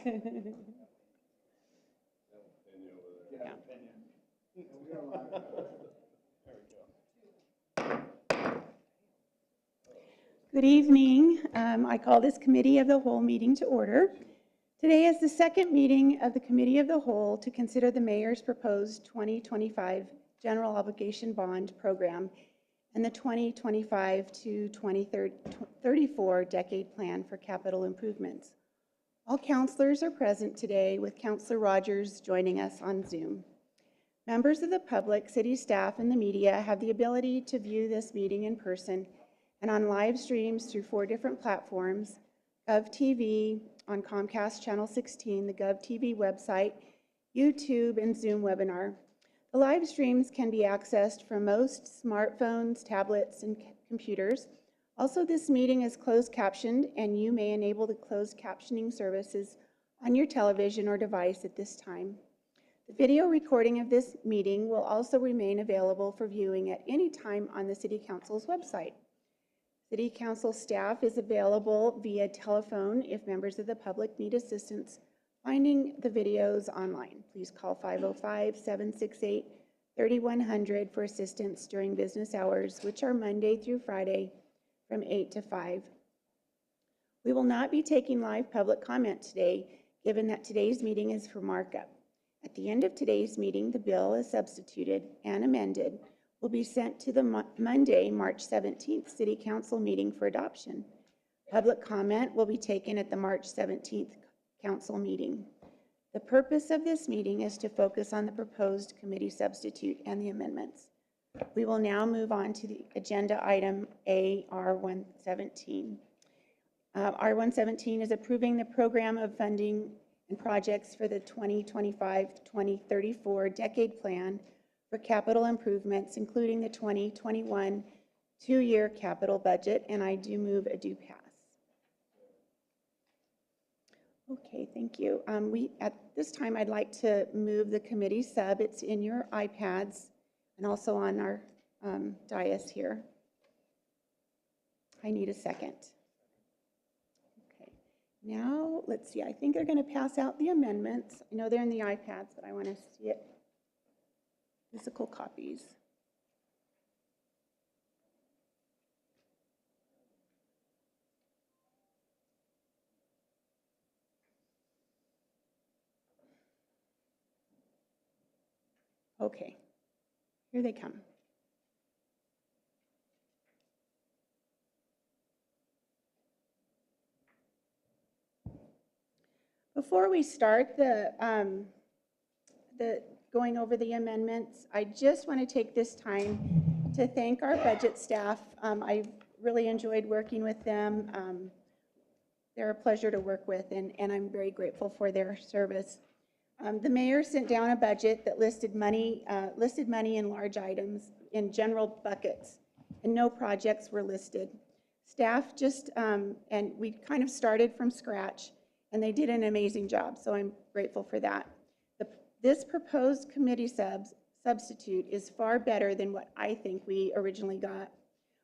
Good evening. I call this Committee of the Whole meeting to order. Today is the second meeting of the Committee of the Whole to consider the Mayor's proposed 2025 General Obligation Bond Program and the 2025 to 2034 Decade Plan for Capital Improvements. All councilors are present today, with Councilor Rogers joining us on Zoom. Members of the public, city staff, and the media have the ability to view this meeting in person and on live streams through 4 different platforms: GovTV on Comcast Channel 16, the GovTV website, YouTube, and Zoom webinar. The live streams can be accessed from most smartphones, tablets, and computers. Also, this meeting is closed captioned, and you may enable the closed captioning services on your television or device at this time. The video recording of this meeting will also remain available for viewing at any time on the City Council's website. City Council staff is available via telephone if members of the public need assistance finding the videos online. Please call 505-768-3100 for assistance during business hours, which are Monday through Friday from 8 to 5. We will not be taking live public comment today, given that today's meeting is for markup. At the end of today's meeting, the bill is substituted and amended will be sent to the Monday, March 17th City Council meeting for adoption. Public comment will be taken at the March 17th Council meeting. The purpose of this meeting is to focus on the proposed committee substitute and the amendments. We will now move on to the agenda item R117. R117 is approving the program of funding and projects for the 2025-2034 Decade Plan for capital improvements, including the 2021 2-year capital budget, and I do move a do pass. Okay, thank you. At this time, I'd like to move the committee sub. It's in your iPads and also on our dais here. I need a second. Okay, now let's see. I think they're going to pass out the amendments. I know they're in the iPads, but I want to see it. Physical copies. Okay, here they come. Before we start the going over the amendments, I just want to take this time to thank our budget staff. I've really enjoyed working with them. They're a pleasure to work with, and I'm very grateful for their service. The mayor sent down a budget that listed money in large items in general buckets, and no projects were listed. Staff just, and we kind of started from scratch, and they did an amazing job, so I'm grateful for that. This proposed committee substitute is far better than what I think we originally got.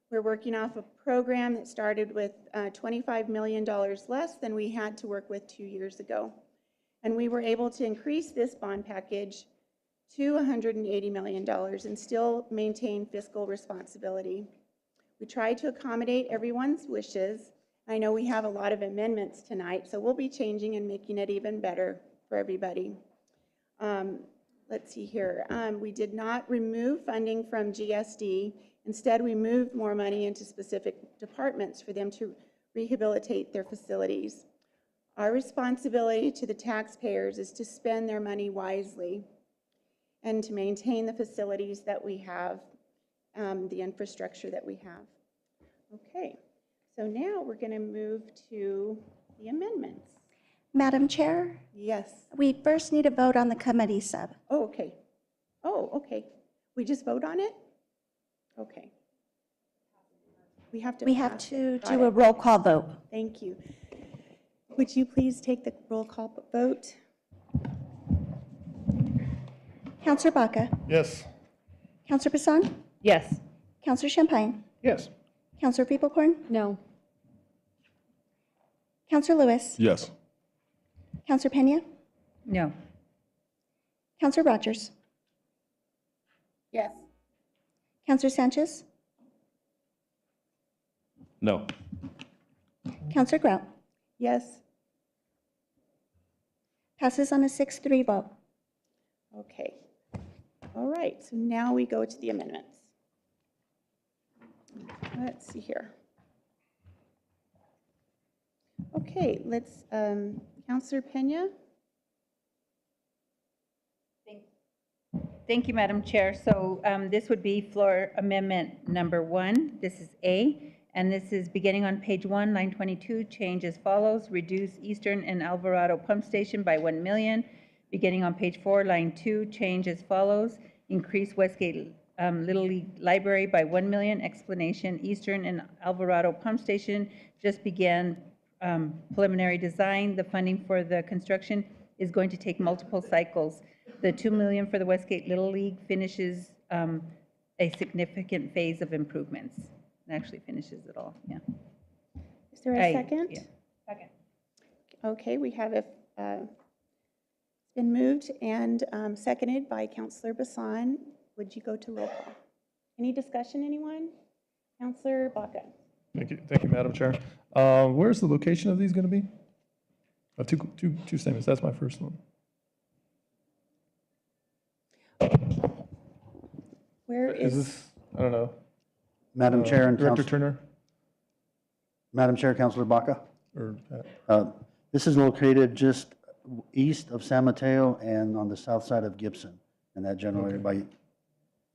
We're working off a program that started with $25 million less than we had to work with 2 years ago. And we were able to increase this bond package to $180 million and still maintain fiscal responsibility. We tried to accommodate everyone's wishes. I know we have a lot of amendments tonight, so we'll be changing and making it even better for everybody. Let's see here. We did not remove funding from GSD. Instead, we moved more money into specific departments for them to rehabilitate their facilities. Our responsibility to the taxpayers is to spend their money wisely and to maintain the facilities that we have, the infrastructure that we have. Okay, so now we're going to move to the amendments. Madam Chair? Yes. We first need a vote on the committee sub. Oh, okay. Oh, okay. We just vote on it? Okay. We have to do a roll call vote. Thank you. Would you please take the roll call vote? Councillor Baca? Yes. Councillor Bassan? Yes. Councillor Champagne? Yes. Councillor Feeblehorn? No. Councillor Lewis? Yes. Counselor Pena? No. Counselor Rogers? Yes. Counselor Sanchez? No. Counselor Grout? Yes. Passes on a 6-3 vote. Okay. All right, so now we go to the amendments. Let's see here. Okay, let's, Counselor Pena? Thank you, Madam Chair. So this would be floor amendment number 1. This is A, and this is beginning on page 1, line 22, change as follows: reduce Eastern and Alvarado Pump Station by 1 million. Beginning on page 4, line 2, change as follows: increase Westgate Little League Library by 1 million. Explanation: Eastern and Alvarado Pump Station just began preliminary design. The funding for the construction is going to take multiple cycles. The 2 million for the Westgate Little League finishes a significant phase of improvements. It actually finishes it all, yeah. Is there a second? Yeah. Second. Okay, we have it, it's been moved and seconded by Counselor Bassan. Would you go to roll call? Any discussion, anyone? Counselor Baca? Thank you, Madam Chair. Where's the location of these going to be? Two statements. That's my first one. Where Is is, this, I don't know. Madam Chair and Director Council, Turner Madam Chair, Councilor Baca. or Pat? This is located just east of San Mateo and on the south side of Gibson, in that general area by,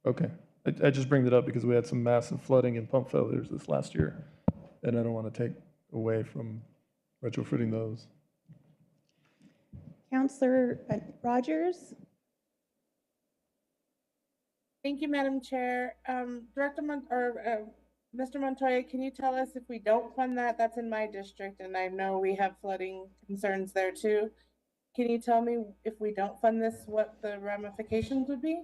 Okay. I just bring that up because we had some massive flooding and pump failures this last year, and I don't want to take away from retrofitting those. Counselor Rogers? Thank you, Madam Chair. Mr. Montoya, can you tell us if we don't fund that? That's in my district, and I know we have flooding concerns there too. Can you tell me if we don't fund this, what the ramifications would be?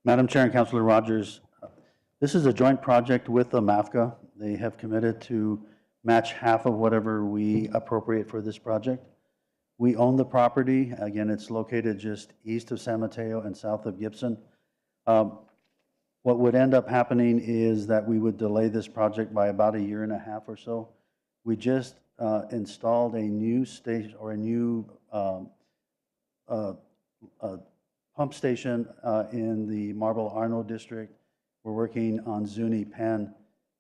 Madam Chair and Councilor Rogers, this is a joint project with the MAFCA. They have committed to match half of whatever we appropriate for this project. We own the property. Again, it's located just east of San Mateo and south of Gibson. What would end up happening is that we would delay this project by about 1.5 years or so. We just installed a new station or a new pump station in the Marble Arno district. We're working on Zuni Penn,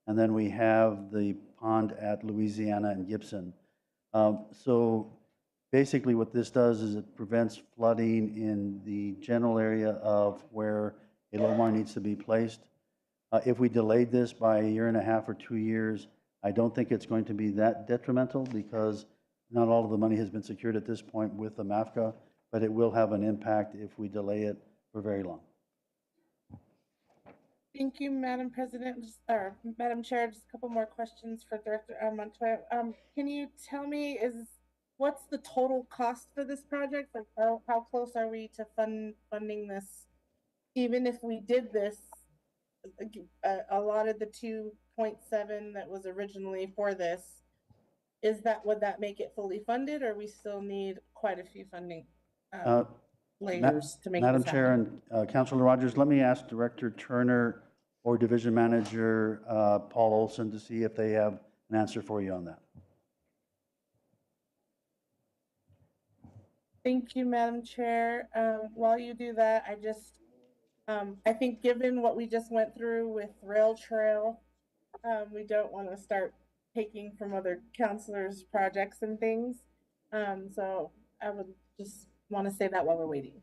and then we have the pond at Louisiana and Gibson. So basically what this does is it prevents flooding in the general area of where a LOMAR needs to be placed. If we delayed this by 1.5 years or 2 years, I don't think it's going to be that detrimental because not all of the money has been secured at this point with the MAFCA, but it will have an impact if we delay it for very long. Thank you, Madam President, or Madam Chair. Just a couple more questions for Director Montoya. Can you tell me what's the total cost for this project? Like how close are we to funding this? Even if we did this, a lot of the 2.7 that was originally for this, would that make it fully funded, or we still need quite a few funding layers to make Madam this Chair happen? and Councilor Rogers, let me ask Director Turner or Division Manager Paul Olson to see if they have an answer for you on that. Thank you, Madam Chair. While you do that, I think given what we just went through with Rail Trail, we don't want to start taking from other counselors' projects and things. So I would just want to say that while we're waiting.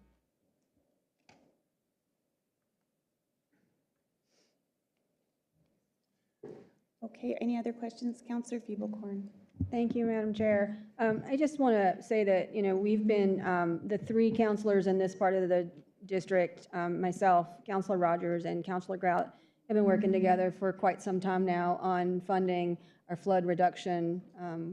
Okay, any other questions? Counselor Feeblecorn? Thank you, Madam Chair. I just want to say that, we've been, the 3 counselors in this part of the district, myself, Counselor Rogers, and Counselor Grout, have been working together for quite some time now on funding our flood reduction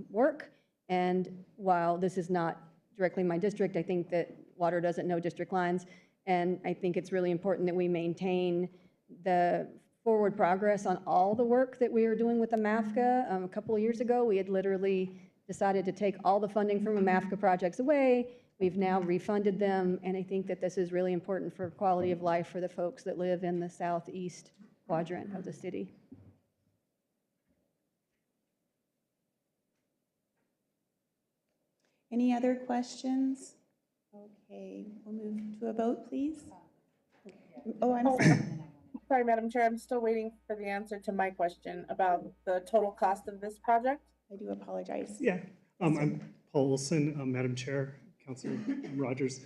work. And while this is not directly my district, I think that water doesn't know district lines. And I think it's really important that we maintain the forward progress on all the work that we are doing with the MAFCA. A couple of years ago, we had literally decided to take all the funding from MAFCA projects away. We've now refunded them, and I think that this is really important for quality of life for the folks that live in the southeast quadrant of the city. Any other questions? Okay, we'll move to a vote, please. Oh, I'm sorry. Sorry, Madam Chair, I'm still waiting for the answer to my question about the total cost of this project. I do apologize. Yeah, I'm Paul Wilson, Madam Chair, Councilor Rogers.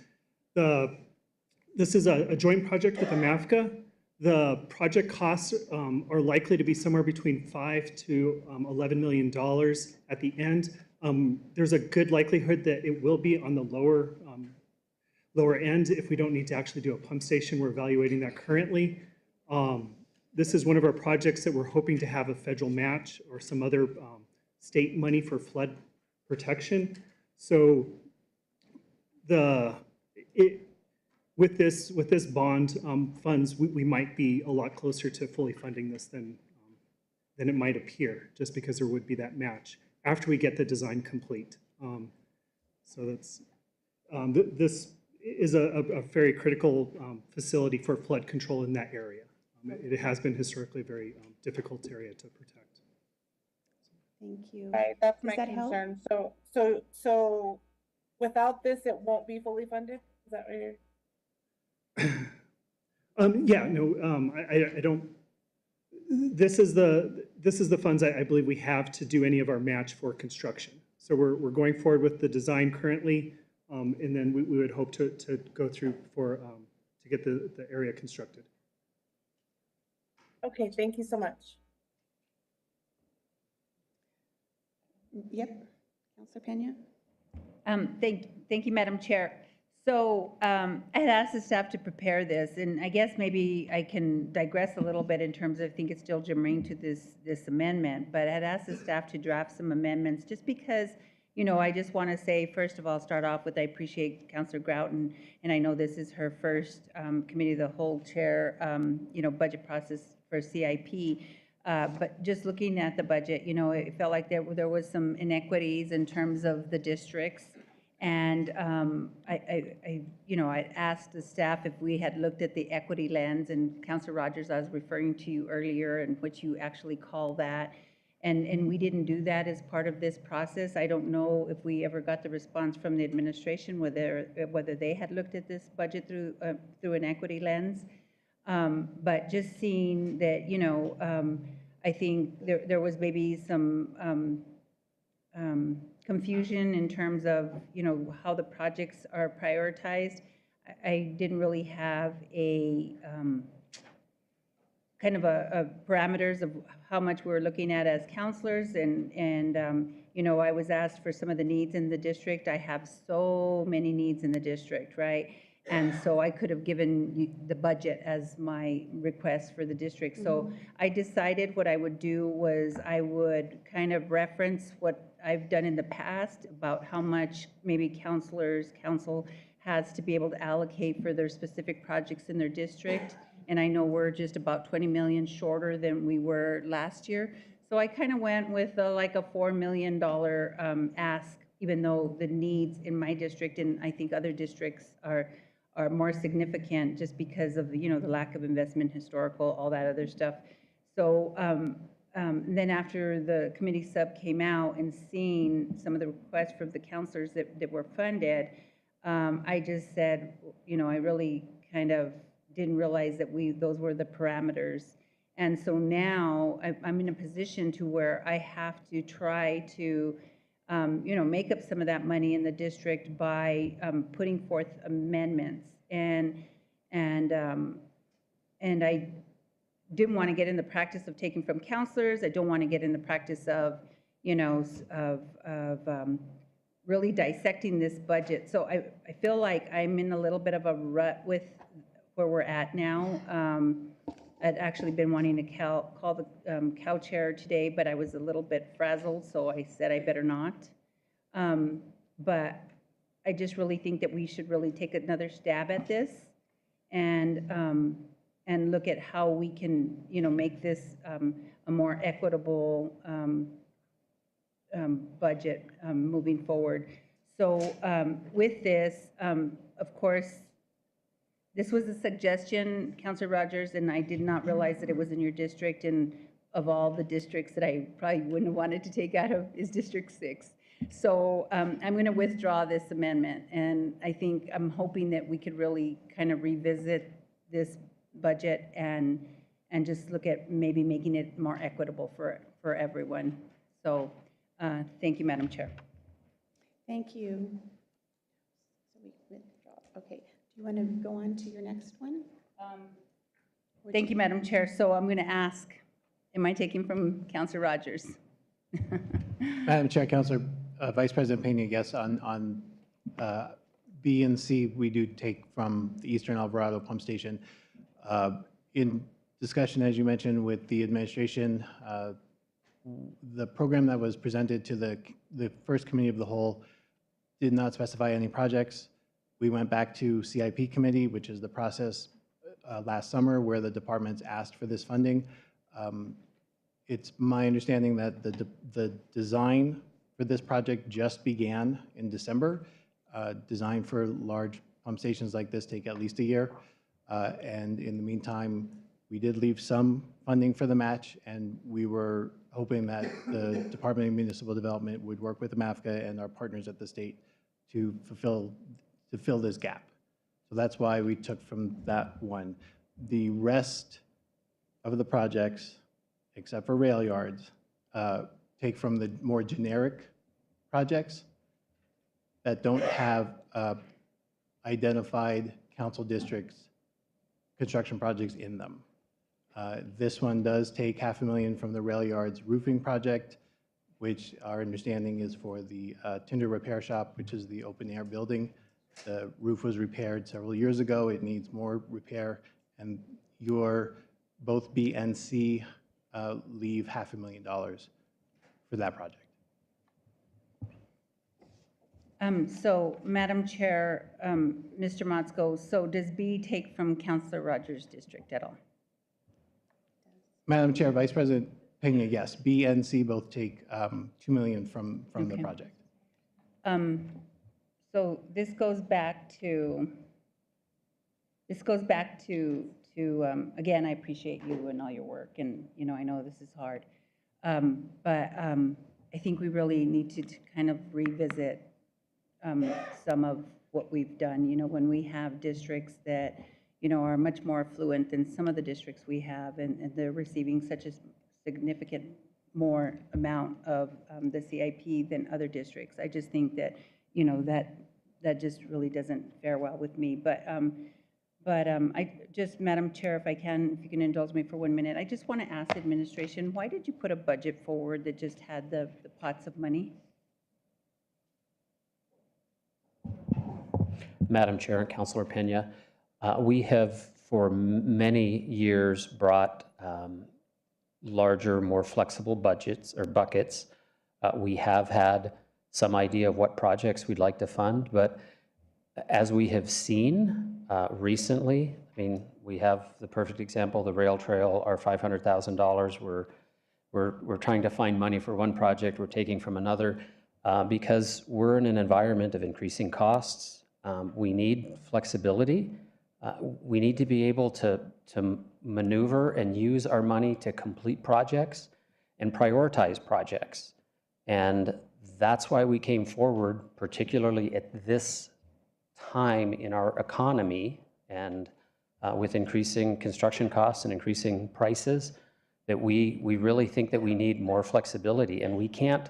This is a joint project with the MAFCA. The project costs are likely to be somewhere between $5 to $11 million at the end. There's a good likelihood that it will be on the lower end if we don't need to actually do a pump station. We're evaluating that currently. This is one of our projects that we're hoping to have a federal match or some other state money for flood protection. So with this bond funds, we might be a lot closer to fully funding this than it might appear, just because there would be that match after we get the design complete. So that's this is a very critical facility for flood control in that area. It has been historically a very difficult area to protect. Thank you. Right, that's my Does that help? concern. So without this, it won't be fully funded? Is that what you're? Yeah, no, I don't. This is the funds I believe we have to do any of our match for construction. So we're going forward with the design currently, and then we would hope to go through to get the area constructed. Okay, thank you so much. Yep. Councilor Pena? Thank you, Madam Chair. So I had asked the staff to prepare this, and I guess maybe I can digress a little bit in terms of, I think it's still germane to this amendment, but I had asked the staff to draft some amendments just because, you know, I just want to say, first of all, start off with I appreciate Councilor Grout, and I know this is her first committee of the whole chair, you know, budget process for CIP. But just looking at the budget, you know, it felt like there was some inequities in terms of the districts. And you know, I asked the staff if we had looked at the equity lens, and Councilor Rogers, I was referring to you earlier, and what you actually call that. And we didn't do that as part of this process. I don't know if we ever got the response from the administration whether they had looked at this budget through an equity lens. But just seeing that, you know, I think there was maybe some confusion in terms of, you know, how the projects are prioritized. I didn't really have a kind of a parameters of how much we're looking at as counselors, and you know, I was asked for some of the needs in the district. I have so many needs in the district, right? And so I could have given you the budget as my request for the district. So I decided what I would do was I would kind of reference what I've done in the past about how much maybe council has to be able to allocate for their specific projects in their district. And I know we're just about 20 million shorter than we were last year. So I kind of went with like a $4 million ask, even though the needs in my district and I think other districts are more significant just because of, you know, the lack of investment, historical, all that other stuff. So then after the committee sub came out and seeing some of the requests from the counselors that were funded, I just said, you know, I really kind of didn't realize that those were the parameters. And so now I'm in a position to where I have to try to, you know, make up some of that money in the district by putting forth amendments. And I didn't want to get in the practice of taking from counselors. I don't want to get in the practice of, you know, really dissecting this budget. So I feel like I'm in a little bit of a rut with where we're at now. I'd actually been wanting to call the cow chair today, but I was a little bit frazzled, so I said I better not. But I just really think that we should really take another stab at this and look at how we can, you know, make this a more equitable budget moving forward. So with this, of course, this was a suggestion, Councilor Rogers, and I did not realize that it was in your district, and of all the districts that I probably wouldn't have wanted to take out of is District 6. So I'm going to withdraw this amendment, and I think, I'm hoping that we could really kind of revisit this budget and just look at maybe making it more equitable for everyone. So thank you, Madam Chair. Thank you. So we withdraw. Okay. Do you want to go on to your next one? Thank you, Madam Chair. So I'm going to ask, am I taking from Councilor Rogers? Madam Chair, Councilor, Vice President Pena, yes, on B and C, we do take from the Eastern Alvarado Pump Station. In discussion, as you mentioned, with the administration, the program that was presented to the first committee of the whole did not specify any projects. We went back to CIP committee, which is the process last summer where the departments asked for this funding. It's my understanding that the design for this project just began in December. Design for large pump stations like this take at least a year. And in the meantime, we did leave some funding for the match, and we were hoping that the Department of Municipal Development would work with the MAFCA and our partners at the state to fill this gap. So that's why we took from that one. The rest of the projects, except for rail yards, take from the more generic projects that don't have identified council districts construction projects in them. This one does take $500,000 from the rail yards roofing project, which our understanding is for the Tinder Repair Shop, which is the open air building. The roof was repaired several years ago. It needs more repair, and your both B and C leave $500,000 for that project. So, Madam Chair, Mr. Motzko, so does B take from Councilor Rogers' district at all? Madam Chair, Vice President Pena, yes, B and C both take $2 million from the Okay. project. So this goes back to, again, I appreciate you and all your work, and, you know, I know this is hard. But I think we really need to kind of revisit some of what we've done. You know, when we have districts that, you know, are much more affluent than some of the districts we have, and they're receiving such a significant more amount of the CIP than other districts. I just think that, you know, that just really doesn't fare well with me. But I just, Madam Chair, if you can indulge me for 1 minute, I just want to ask administration, why did you put a budget forward that just had the pots of money? Madam Chair and Councilor Pena, we have for many years brought larger, more flexible budgets or buckets. We have had some idea of what projects we'd like to fund, but as we have seen recently, I mean, we have the perfect example, the rail trail, our $500,000. We're trying to find money for one project, we're taking from another because we're in an environment of increasing costs. We need flexibility. We need to be able to maneuver and use our money to complete projects and prioritize projects. And that's why we came forward, particularly at this time in our economy and with increasing construction costs and increasing prices, that we really think that we need more flexibility. And we can't,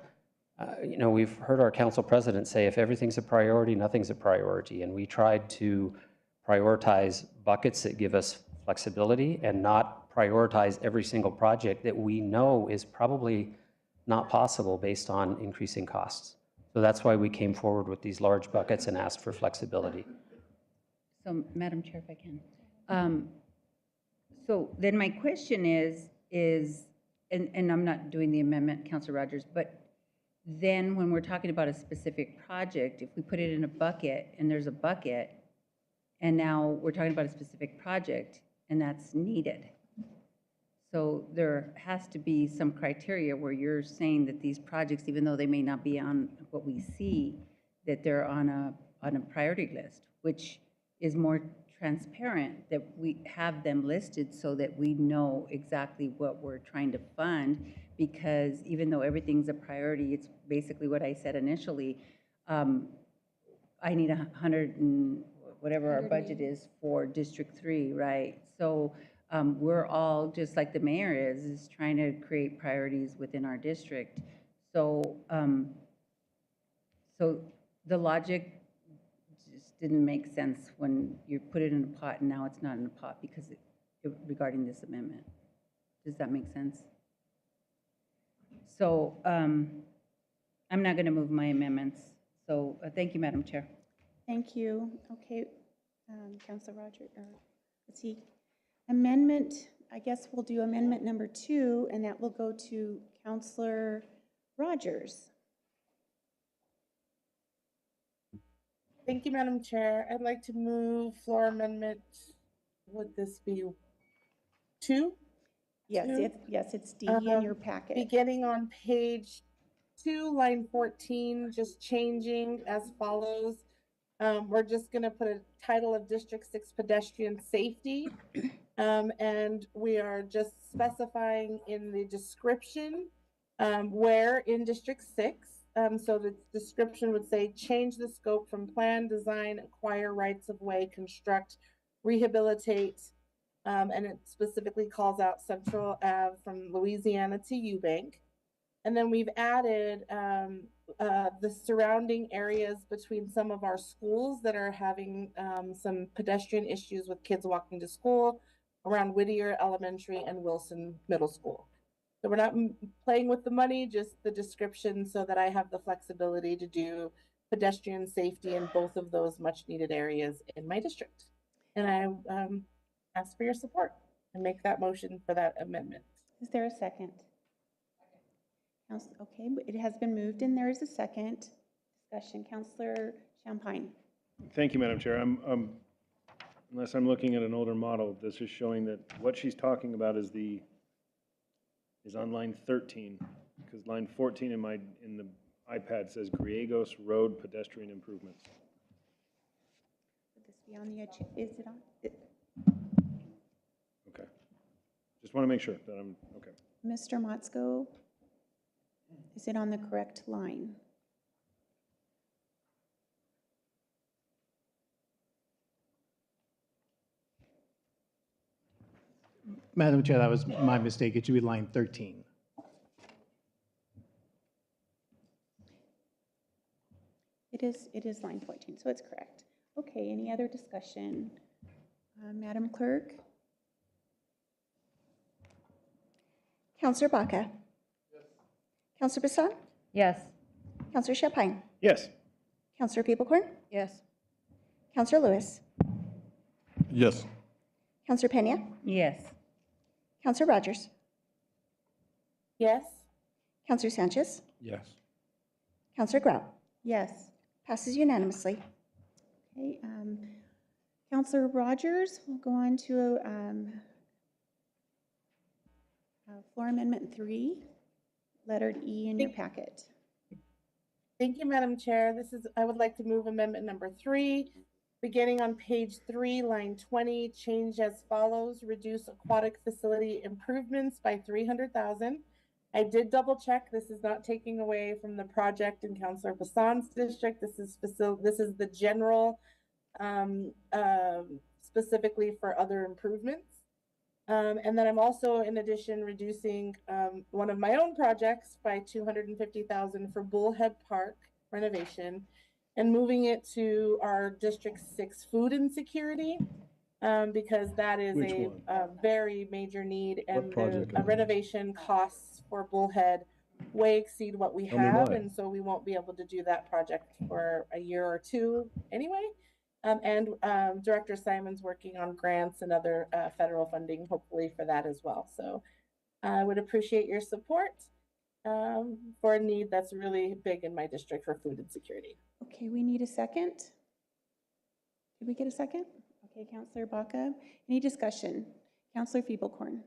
you know, we've heard our council president say, if everything's a priority, nothing's a priority. And we tried to prioritize buckets that give us flexibility and not prioritize every single project that we know is probably not possible based on increasing costs. So that's why we came forward with these large buckets and asked for flexibility. So, Madam Chair, if I can. So then my question is, and I'm not doing the amendment, Councilor Rogers, but then when we're talking about a specific project, if we put it in a bucket and there's a bucket, and now we're talking about a specific project and that's needed. So there has to be some criteria where you're saying that these projects, even though they may not be on what we see, that they're on a priority list, which is more transparent, that we have them listed so that we know exactly what we're trying to fund, because even though everything's a priority, it's basically what I said initially. I need 100 and whatever our budget is for District 3, right? So we're all, just like the mayor is trying to create priorities within our district. So, so the logic just didn't make sense when you put it in a pot and now it's not in a pot because regarding this amendment. Does that make sense? So I'm not going to move my amendments. So thank you, Madam Chair. Thank you. Okay, Councilor Rogers, let's see. Amendment, I guess we'll do amendment number 2, and that will go to Councilor Rogers. Thank you, Madam Chair. I'd like to move floor amendment, would this be 2? Yes, Two. yes, it's D in your packet. Beginning on page 2, line 14, just changing as follows. We're just gonna put a title of District 6 pedestrian safety. And we are just specifying in the description where in District 6. So the description would say, change the scope from plan, design, acquire rights of way, construct, rehabilitate, and it specifically calls out Central Ave from Louisiana to Eubank. And then we've added the surrounding areas between some of our schools that are having some pedestrian issues with kids walking to school around Whittier Elementary and Wilson Middle School. So we're not playing with the money, just the description so that I have the flexibility to do pedestrian safety in both of those much needed areas in my district. And I ask for your support and make that motion for that amendment. Is there a second? Okay, it has been moved and there is a second. Discussion, Councilor Champagne. Thank you, Madam Chair. Unless I'm looking at an older model, this is showing that what she's talking about is on line 13, because line 14 in the iPad says Griegos Road pedestrian improvements. Would this be on the edge? Is it on? Okay. Just want to make sure that I'm, okay. Mr. Motzko, is it on the correct line? Madam Chair, that was my mistake. It should be line 13. It is line 14, so it's correct. Okay, any other discussion? Madam Clerk? Counselor Baca? Yes. Counselor Bassan? Yes. Counselor Champagne? Yes. Counselor Peeblecorn? Yes. Counselor Lewis? Yes. Counselor Pena? Yes. Counselor Rogers? Yes. Counselor Sanchez? Yes. Counselor Grout? Yes. Passes unanimously. Okay, Counselor Rogers, we'll go on to floor amendment 3, lettered E in your packet. Thank you, Madam Chair. I would like to move amendment number 3, beginning on page 3, line 20, change as follows: reduce aquatic facility improvements by $300,000. I did double check. This is not taking away from the project in Councilor Bassan's district. This is the general, specifically for other improvements. And then I'm also, in addition, reducing one of my own projects by $250,000 for Bullhead Park renovation and moving it to our District 6 food insecurity, because that is a very major need, and the renovation costs for Bullhead way exceed what we have, and so we won't be able to do that project for a year or two anyway. And Director Simon's working on grants and other federal funding, hopefully, for that as well. So I would appreciate your support for a need that's really big in my district for food insecurity. Okay, we need a second. Did we get a second? Okay, Counselor Baca. Any discussion? Counselor Peeblecorn.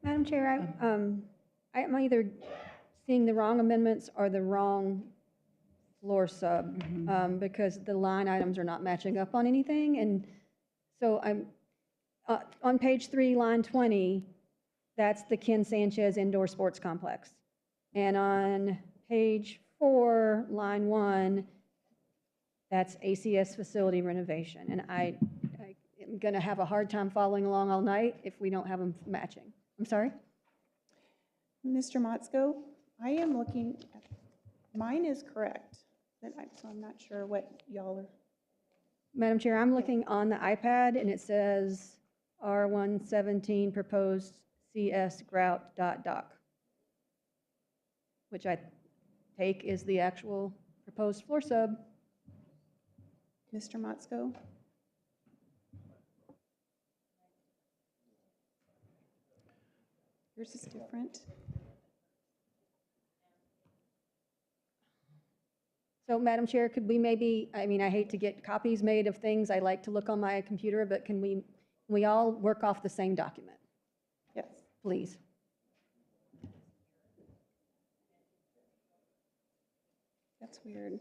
Madam Chair, I'm either seeing the wrong amendments or the wrong floor sub, because the line items are not matching up on anything. And so I'm, on page 3, line 20, that's the Ken Sanchez Indoor Sports Complex. And on page 4, line 1, that's ACS facility renovation. And I am going to have a hard time following along all night if we don't have them matching. I'm sorry? Mr. Motzko, I am looking, mine is correct, so I'm not sure what y'all are. Madam Chair, I'm looking on the iPad, and it says R117 proposed CS grout ... which I take is the actual proposed floor sub. Mr. Motzko? Yours is different. So, Madam Chair, could we maybe, I mean, I hate to get copies made of things I like to look on my computer, but can we all work off the same document, Yes. please? That's weird.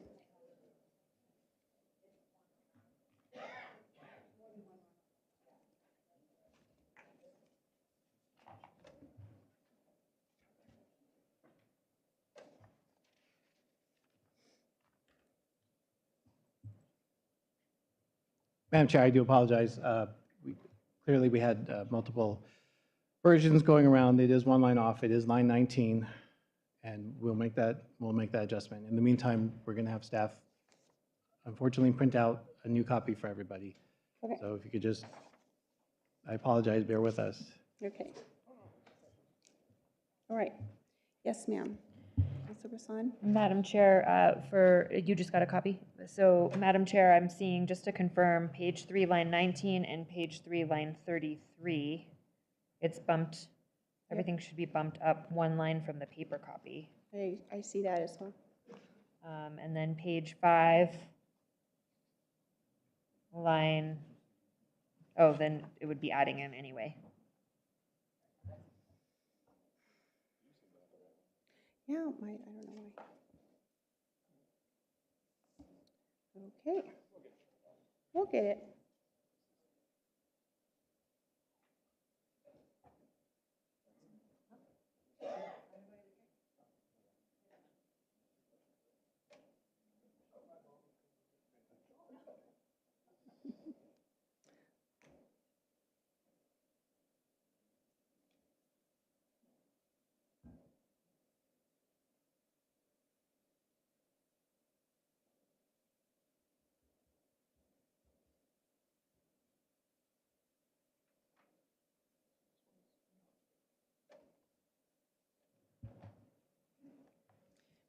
Madam Chair, I do apologize. Clearly, we had multiple versions going around. It is one line off. It is line 19, and we'll make that adjustment. In the meantime, we're going to have staff, unfortunately, print out a new copy for everybody. Okay. So if you could just, I apologize, bear with us. Okay. All right. Yes, ma'am. Councilor Brisson? Madam Chair, you just got a copy? So, Madam Chair, I'm seeing, just to confirm, page 3, line 19, and page 3, line 33. It's bumped, everything should be bumped up one line from the paper copy. I see that as well. And then page 5, line, oh, then it would be adding him anyway. Yeah, I don't know why. Okay. We'll get it.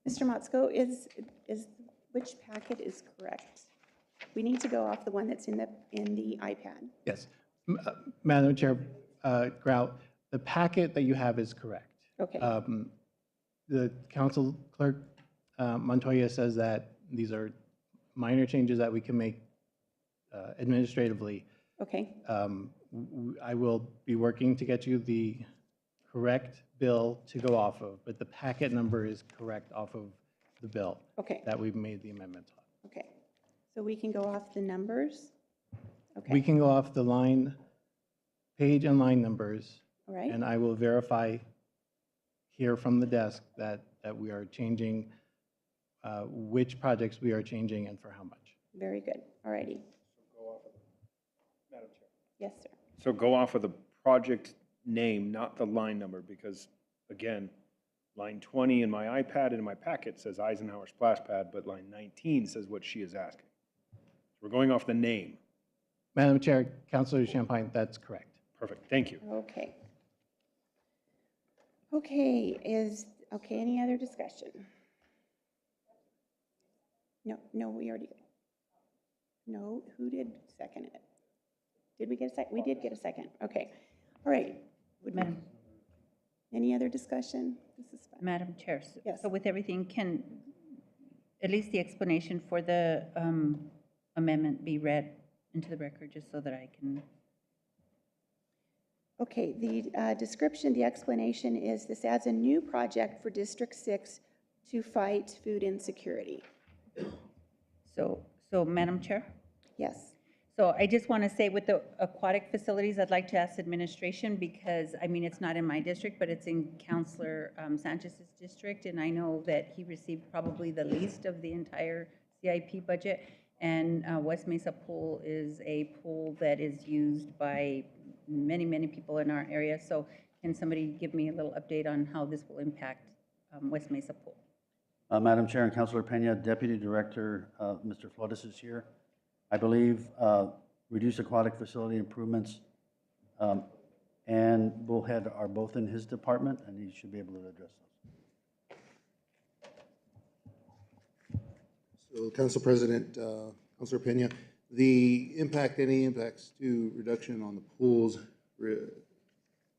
Mr. Motzko, which packet is correct? We need to go off the one that's in the iPad. Yes. Madam Chair, Grout, the packet that you have is correct. Okay. The council clerk, Montoya, says that these are minor changes that we can make administratively. Okay. I will be working to get you the correct bill to go off of, but the packet number is correct off of the bill Okay. that we've made the amendment on. Okay. So we can go off the numbers? Okay. We can go off the line, page and line numbers, All right. and I will verify here from the desk that we are changing, which projects we are changing and for how much. Very good. All righty. Madam Chair. Yes, sir. So go off of the project name, not the line number, because, again, line 20 in my iPad and in my packet says Eisenhower Splash Pad, but line 19 says what she is asking. We're going off the name. Madam Chair, Councilor Champagne, that's correct. Perfect, thank you. Okay. Okay, any other discussion? No, we already, no, who did second it? Did we get a second? We did get a second. Okay. All right. Madam, Any other discussion? This is fun. Madam Chair, Yes. so with everything, can at least the explanation for the amendment be read into the record, just so that I can? Okay, the description, the explanation is this adds a new project for District 6 to fight food insecurity. So Madam Chair? Yes. So I just want to say with the aquatic facilities, I'd like to ask administration because, I mean, it's not in my district, but it's in Counselor Sanchez's district. And I know that he received probably the least of the entire CIP budget. And West Mesa Pool is a pool that is used by many, many people in our area. So can somebody give me a little update on how this will impact West Mesa Pool? Madam Chair and Councilor Pena, Deputy Director, Mr. Flores is here. I believe reduced aquatic facility improvements and Bullhead are both in his department, and he should be able to address those. So, Council President, Councilor Pena, the impact, any impacts to reduction on the pools,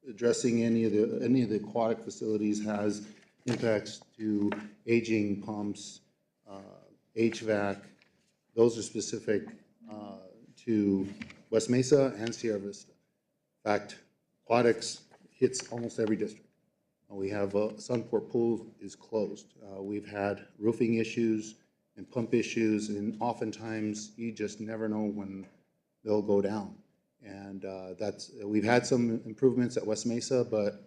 addressing any of the aquatic facilities has impacts to aging pumps, HVAC. Those are specific to West Mesa and Sierra Vista. In fact, aquatics hits almost every district. We have Sunport Pool is closed. We've had roofing issues and pump issues, and oftentimes you just never know when they'll go down. And we've had some improvements at West Mesa, but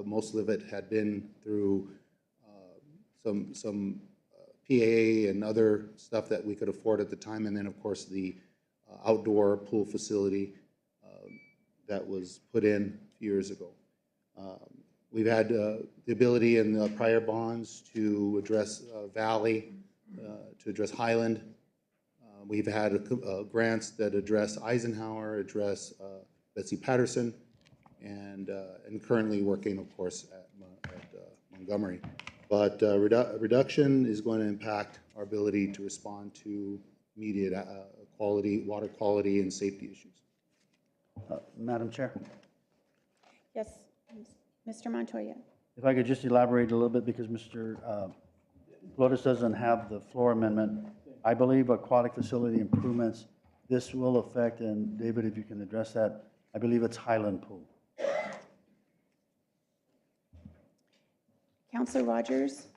most of it had been through some PAA and other stuff that we could afford at the time, and then of course the outdoor pool facility that was put in a few years ago. We've had the ability in the prior bonds to address Valley, to address Highland. We've had grants that address Eisenhower, address Betsy Patterson, and currently working, of course, at Montgomery. But reduction is going to impact our ability to respond to immediate water quality and safety issues. Madam Chair, Yes, Mr. Montoya. if I could just elaborate a little bit, because Mr. Flores doesn't have the floor amendment. I believe aquatic facility improvements, this will affect, and David, if you can address that, I believe it's Highland Pool. Councilor Rogers.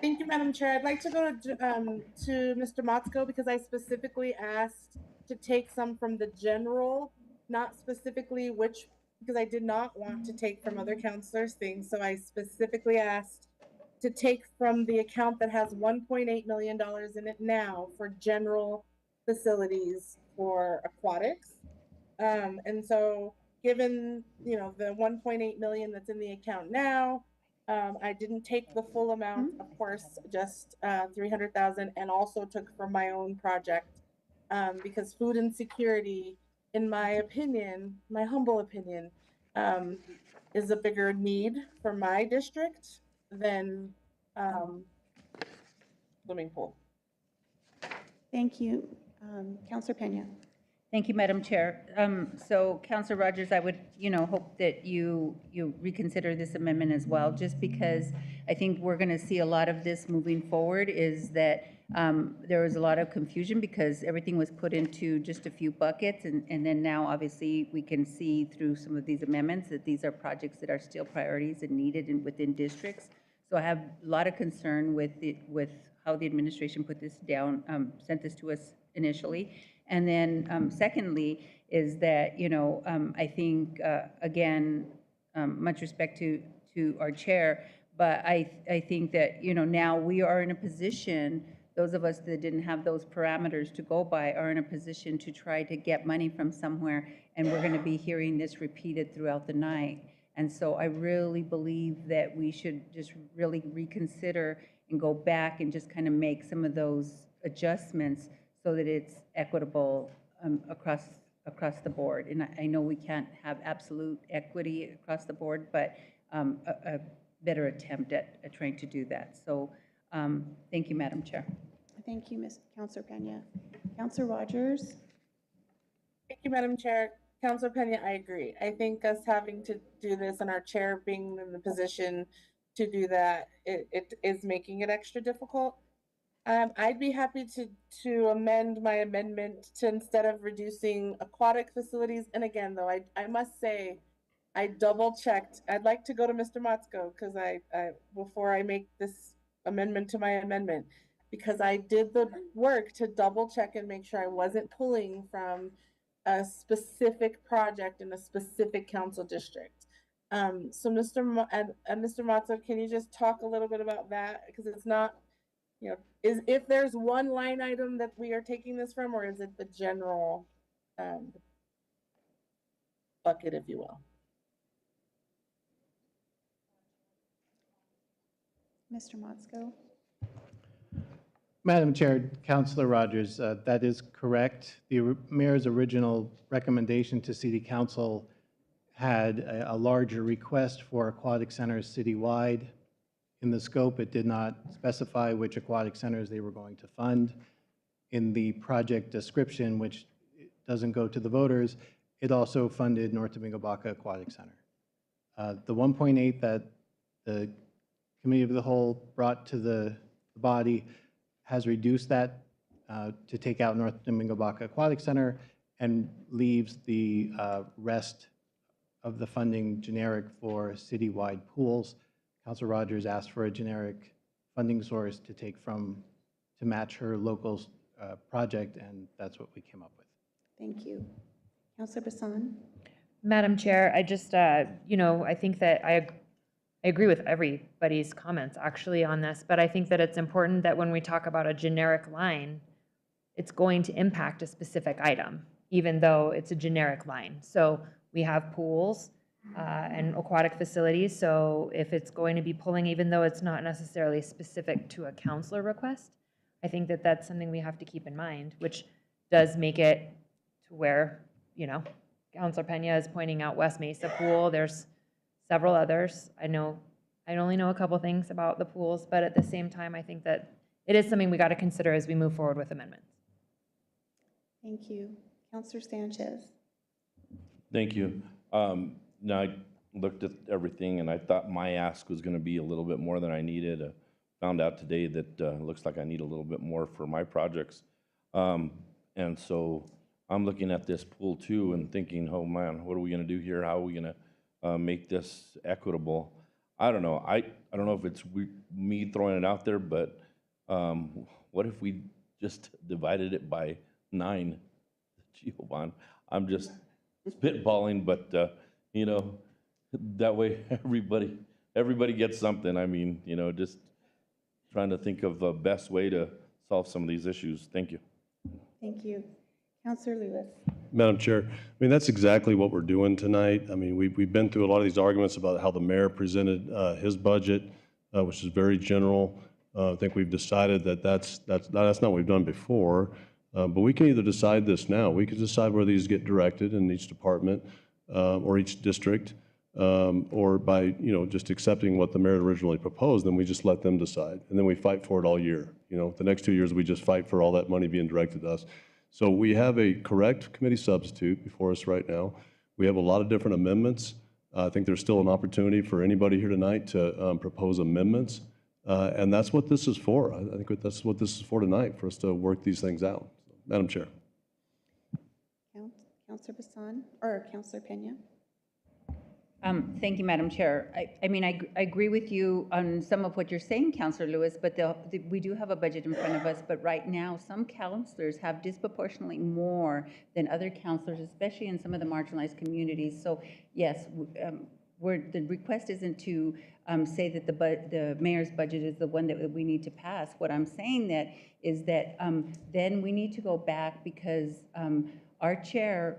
Thank you, Madam Chair. I'd like to go to Mr. Motzko because I specifically asked to take some from the general, not specifically which, because I did not want to take from other counselors' things. So I specifically asked to take from the account that has $1.8 million in it now for general facilities for aquatics. And so given, the 1.8 million that's in the account now, I didn't take the full amount, of course, just 300,000, and also took from my own project because food insecurity, in my opinion, my humble opinion, is a bigger need for my district than swimming pool. Thank you. Councilor Pena. Thank you, Madam Chair. So Councilor Rogers, I would, hope that you reconsider this amendment as well, just because I think we're going to see a lot of this moving forward is that there was a lot of confusion because everything was put into just a few buckets. And then now, obviously, we can see through some of these amendments that these are projects that are still priorities and needed within districts. So I have a lot of concern with how the administration put this down, sent this to us initially. And then secondly is that, I think, again, much respect to our chair, but I think that, now we are in a position, those of us that didn't have those parameters to go by are in a position to try to get money from somewhere, and we're going to be hearing this repeated throughout the night. And so I really believe that we should just really reconsider and go back and just kind of make some of those adjustments so that it's equitable across the board. And I know we can't have absolute equity across the board, but a better attempt at trying to do that. So thank you, Madam Chair. Thank you, Ms. Councilor Pena. Councilor Rogers. Thank you, Madam Chair. Councilor Pena, I agree. I think us having to do this and our chair being in the position to do that, it is making it extra difficult. I'd be happy to amend my amendment to, instead of reducing aquatic facilities, and again, though, I must say, I double checked. I'd like to go to Mr. Motzko, because before I make this amendment to my amendment, because I did the work to double check and make sure I wasn't pulling from a specific project in a specific council district. So Mr. Motzko, can you just talk a little bit about that? Because it's not, if there's one line item that we are taking this from, or is it the general bucket, if you will? Mr. Motzko? Madam Chair, Councilor Rogers, that is correct. The mayor's original recommendation to City Council had a larger request for aquatic centers citywide. In the scope, it did not specify which aquatic centers they were going to fund. In the project description, which doesn't go to the voters, it also funded North Domingo Baca Aquatic Center. The 1.8 that the Committee of the Whole brought to the body has reduced that to take out North Domingo Baca Aquatic Center and leaves the rest of the funding generic for citywide pools. Councilor Rogers asked for a generic funding source to take from to match her local project, and that's what we came up with. Thank you. Councilor Bassan? Madam Chair, I just, I think that I agree with everybody's comments actually on this, but I think that it's important that when we talk about a generic line, it's going to impact a specific item, even though it's a generic line. So we have pools and aquatic facilities, so if it's going to be pulling, even though it's not necessarily specific to a counselor request, I think that that's something we have to keep in mind, which does make it to where, Councilor Pena is pointing out West Mesa Pool. There's several others. I only know a couple things about the pools, but at the same time, I think that it is something we got to consider as we move forward with amendments. Thank you. Councilor Sanchez? Thank you. Now, I looked at everything, and I thought my ask was going to be a little bit more than I needed. Found out today that it looks like I need a little bit more for my projects. And so I'm looking at this pool too and thinking, oh man, what are we going to do here? How are we going to make this equitable? I don't know. I don't know if it's me throwing it out there, but what if we just divided it by 9, Giovanni? I'm just spitballing, but that way everybody gets something. I mean, just trying to think of the best way to solve some of these issues. Thank you. Thank you. Councilor Lewis? Madam Chair, that's exactly what we're doing tonight. We've been through a lot of these arguments about how the mayor presented his budget, which is very general. I think we've decided that that's not what we've done before. But we can either decide this now. We could decide where these get directed in each department or each district, or by just accepting what the mayor originally proposed. Then we just let them decide, and then we fight for it all year. The next 2 years we just fight for all that money being directed to us. So we have a correct committee substitute before us right now. We have a lot of different amendments. I think there's still an opportunity for anybody here tonight to propose amendments. And that's what this is for. I think that's what this is for tonight, for us to work these things out. Madam Chair. Councilor Bassan or Councilor Pena? Thank you, Madam Chair. I agree with you on some of what you're saying, Councilor Lewis, but we do have a budget in front of us, but right now, some councilors have disproportionately more than other councilors, especially in some of the marginalized communities. So yes, the request isn't to say that the mayor's budget is the one that we need to pass. What I'm saying is that then we need to go back because our chair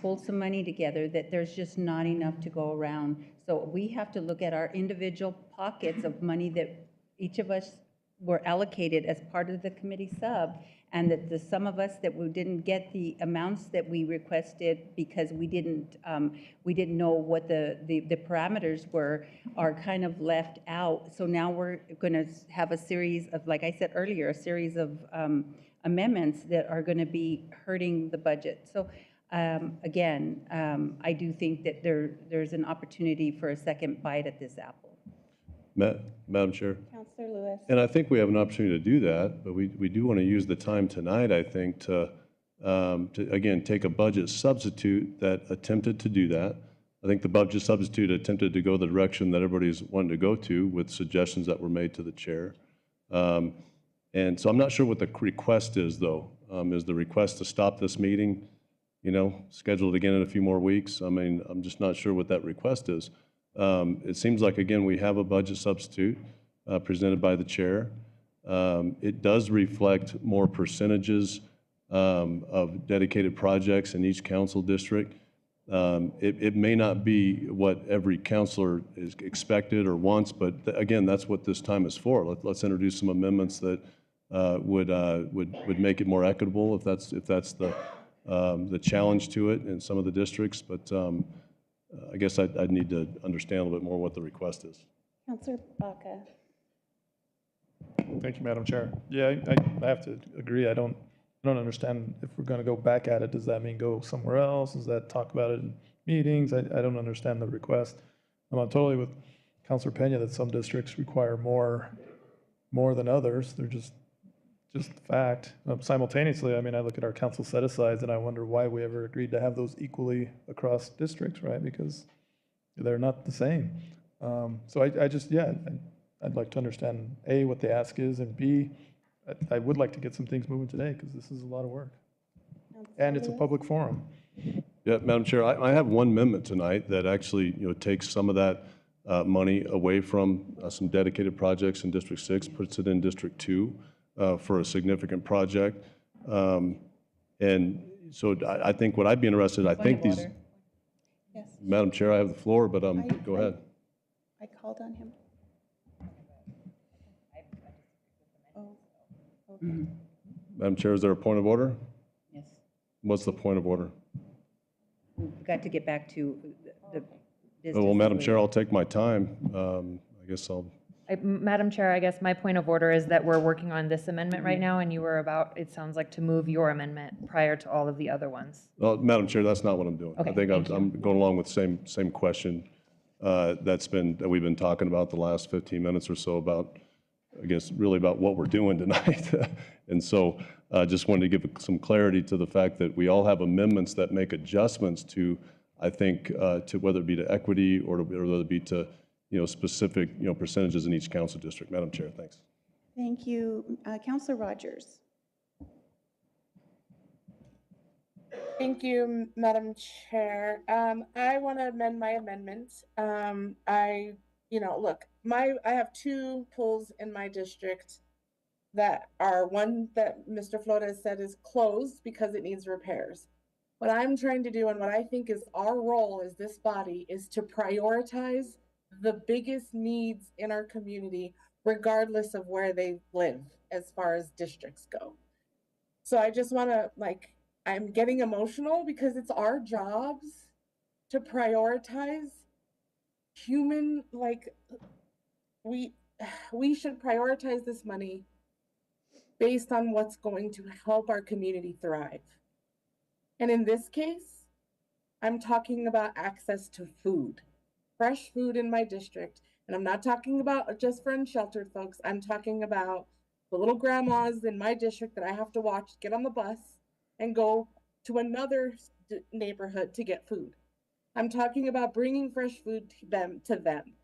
pull some money together that there's just not enough to go around. So we have to look at our individual pockets of money that each of us were allocated as part of the committee sub, and that some of us that we didn't get the amounts that we requested because we didn't know what the parameters were, are kind of left out. So now we're going to have a series of, like I said earlier, a series of amendments that are going to be hurting the budget. So again, I do think that there's an opportunity for a second bite at this apple. Madam Chair. Counselor Lewis. And I think we have an opportunity to do that, but we do want to use the time tonight, I think, to again, take a budget substitute that attempted to do that. I think the budget substitute attempted to go the direction that everybody's wanting to go to with suggestions that were made to the chair. And so I'm not sure what the request is, though. Is the request to stop this meeting, schedule it again in a few more weeks? I mean, I'm just not sure what that request is. It seems like, again, we have a budget substitute presented by the chair. It does reflect more percentages of dedicated projects in each council district. It may not be what every counselor is expected or wants, but again, that's what this time is for. Let's introduce some amendments that would make it more equitable if that's the challenge to it in some of the districts. But I guess I'd need to understand a little bit more what the request is. Counselor Baca. Thank you, Madam Chair. Yeah, I have to agree. I don't understand if we're going to go back at it. Does that mean go somewhere else? Does that talk about it in meetings? I don't understand the request. I'm totally with Councilor Pena that some districts require more than others. They're just fact. Simultaneously, I mean, I look at our council set-asides and I wonder why we ever agreed to have those equally across districts, right? Because they're not the same. So I'd like to understand, A, what the ask is, and B, I would like to get some things moving today because this is a lot of work. And it's a public forum. Yeah, Madam Chair, I have one amendment tonight that actually, takes some of that money away from some dedicated projects in District 6, puts it in District 2 for a significant project. And so I think what I'd be interested, I think these, Yes. Madam Chair, I have the floor, but go ahead. I called on him. Oh, okay. Madam Chair, is there a point of order? Yes. What's the point of order? We've got to get back to the business. Oh, well, Madam Chair, I'll take my time. I guess Madam Chair, I guess my point of order is that we're working on this amendment right now, and you were about, it sounds like, to move your amendment prior to all of the other ones. Well, Madam Chair, that's not what I'm doing. Okay, I think thank you. I'm going along with same question that we've been talking about the last 15 minutes or so about, I guess, really about what we're doing tonight. And so just wanted to give some clarity to the fact that we all have amendments that make adjustments to, I think, to whether it be to equity or whether it be to, specific, percentages in each council district. Madam Chair, thanks. Thank you. Counselor Rogers. Thank you, Madam Chair. I want to amend my amendment. Look, I have two pools in my district that are one that Mr. Flores said is closed because it needs repairs. What I'm trying to do and what I think is our role as this body is to prioritize the biggest needs in our community, regardless of where they live, as far as districts go. So I just want to, I'm getting emotional because it's our jobs to prioritize human, we should prioritize this money based on what's going to help our community thrive. And in this case, I'm talking about access to food, fresh food in my district. And I'm not talking about just for unsheltered folks. I'm talking about the little grandmas in my district that I have to watch get on the bus and go to another neighborhood to get food. I'm talking about bringing fresh food to them.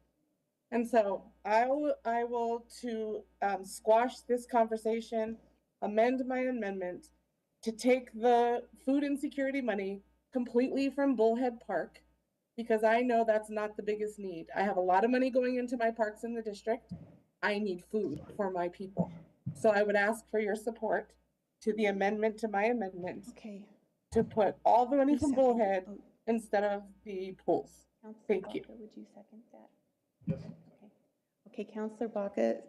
And so I will squash this conversation, amend my amendment to take the food insecurity money completely from Bullhead Park, because I know that's not the biggest need. I have a lot of money going into my parks in the district. I need food for my people. So I would ask for your support to the amendment to my amendment. Okay. To put all the money from Bullhead instead of the pools. Thank you. Would you second that? Yes. Okay, Counselor Baca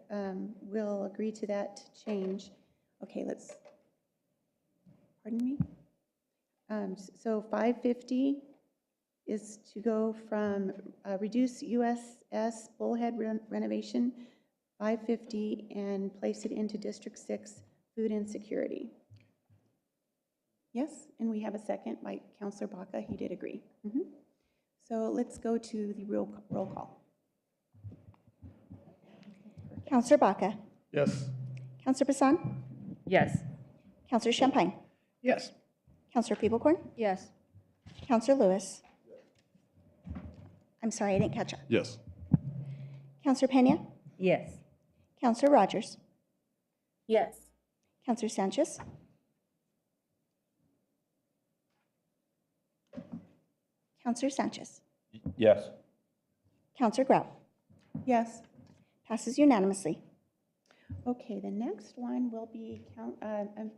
will agree to that change. Okay, pardon me? So 550 is to go from reduce USS Bullhead renovation, 550, and place it into District 6 food insecurity. Yes, and we have a second by Counselor Baca. He did agree. So let's go to the roll call. Counselor Baca, Yes. Counselor Bassan, Yes. Counselor Champagne, Yes. Counselor Peeblecorn, Yes. Counselor Lewis. I'm sorry, I didn't catch up. Yes. Counselor Pena, Yes. Counselor Rogers, Yes. Counselor Sanchez, Counselor Sanchez, Yes. Counselor Grout. Yes. Passes unanimously. Okay, the next one will be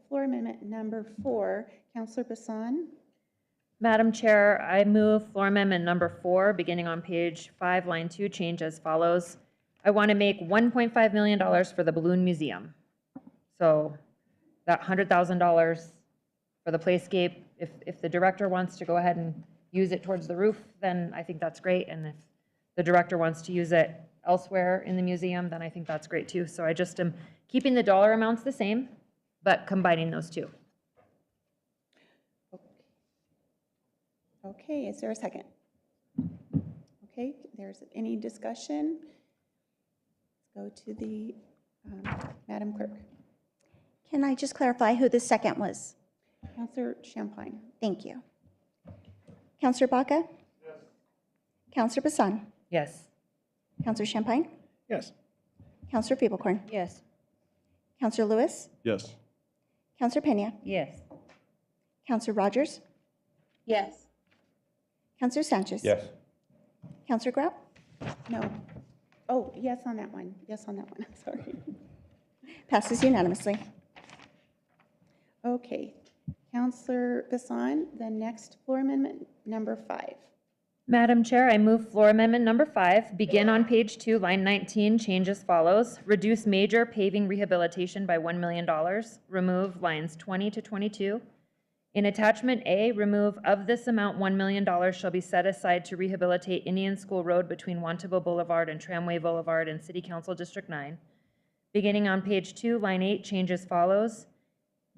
floor amendment number 4. Counselor Bassan? Madam Chair, I move floor amendment number 4, beginning on page 5, line 2, change as follows. I want to make $1.5 million for the Balloon Museum. So that $100,000 for the playscape, if the director wants to go ahead and use it towards the roof, then I think that's great. And if the director wants to use it elsewhere in the museum, then I think that's great too. So I just am keeping the dollar amounts the same, but combining those two. Okay, is there a second? Okay, there's any discussion? Let's go to the Madam Clerk. Can I just clarify who the second was? Counselor Champagne? Thank you. Counselor Baca? Yes. Counselor Bassan? Yes. Counselor Champagne? Yes. Counselor Peeblecorn? Yes. Counselor Lewis? Yes. Counselor Pena? Yes. Counselor Rogers? Yes. Counselor Sanchez? Yes. Counselor Grout? No. Oh, yes on that one. Yes on that one, sorry. Passes unanimously. Okay, Counselor Bassan, the next floor amendment, number 5. Madam Chair, I move floor amendment number 5, begin on page 2, line 19, change as follows. Reduce major paving rehabilitation by $1 million. Remove lines 20 to 22. In attachment A, remove of this amount $1 million shall be set aside to rehabilitate Indian School Road between Wantagh Boulevard and Tramway Boulevard in City Council District 9. Beginning on page 2, line 8, change as follows.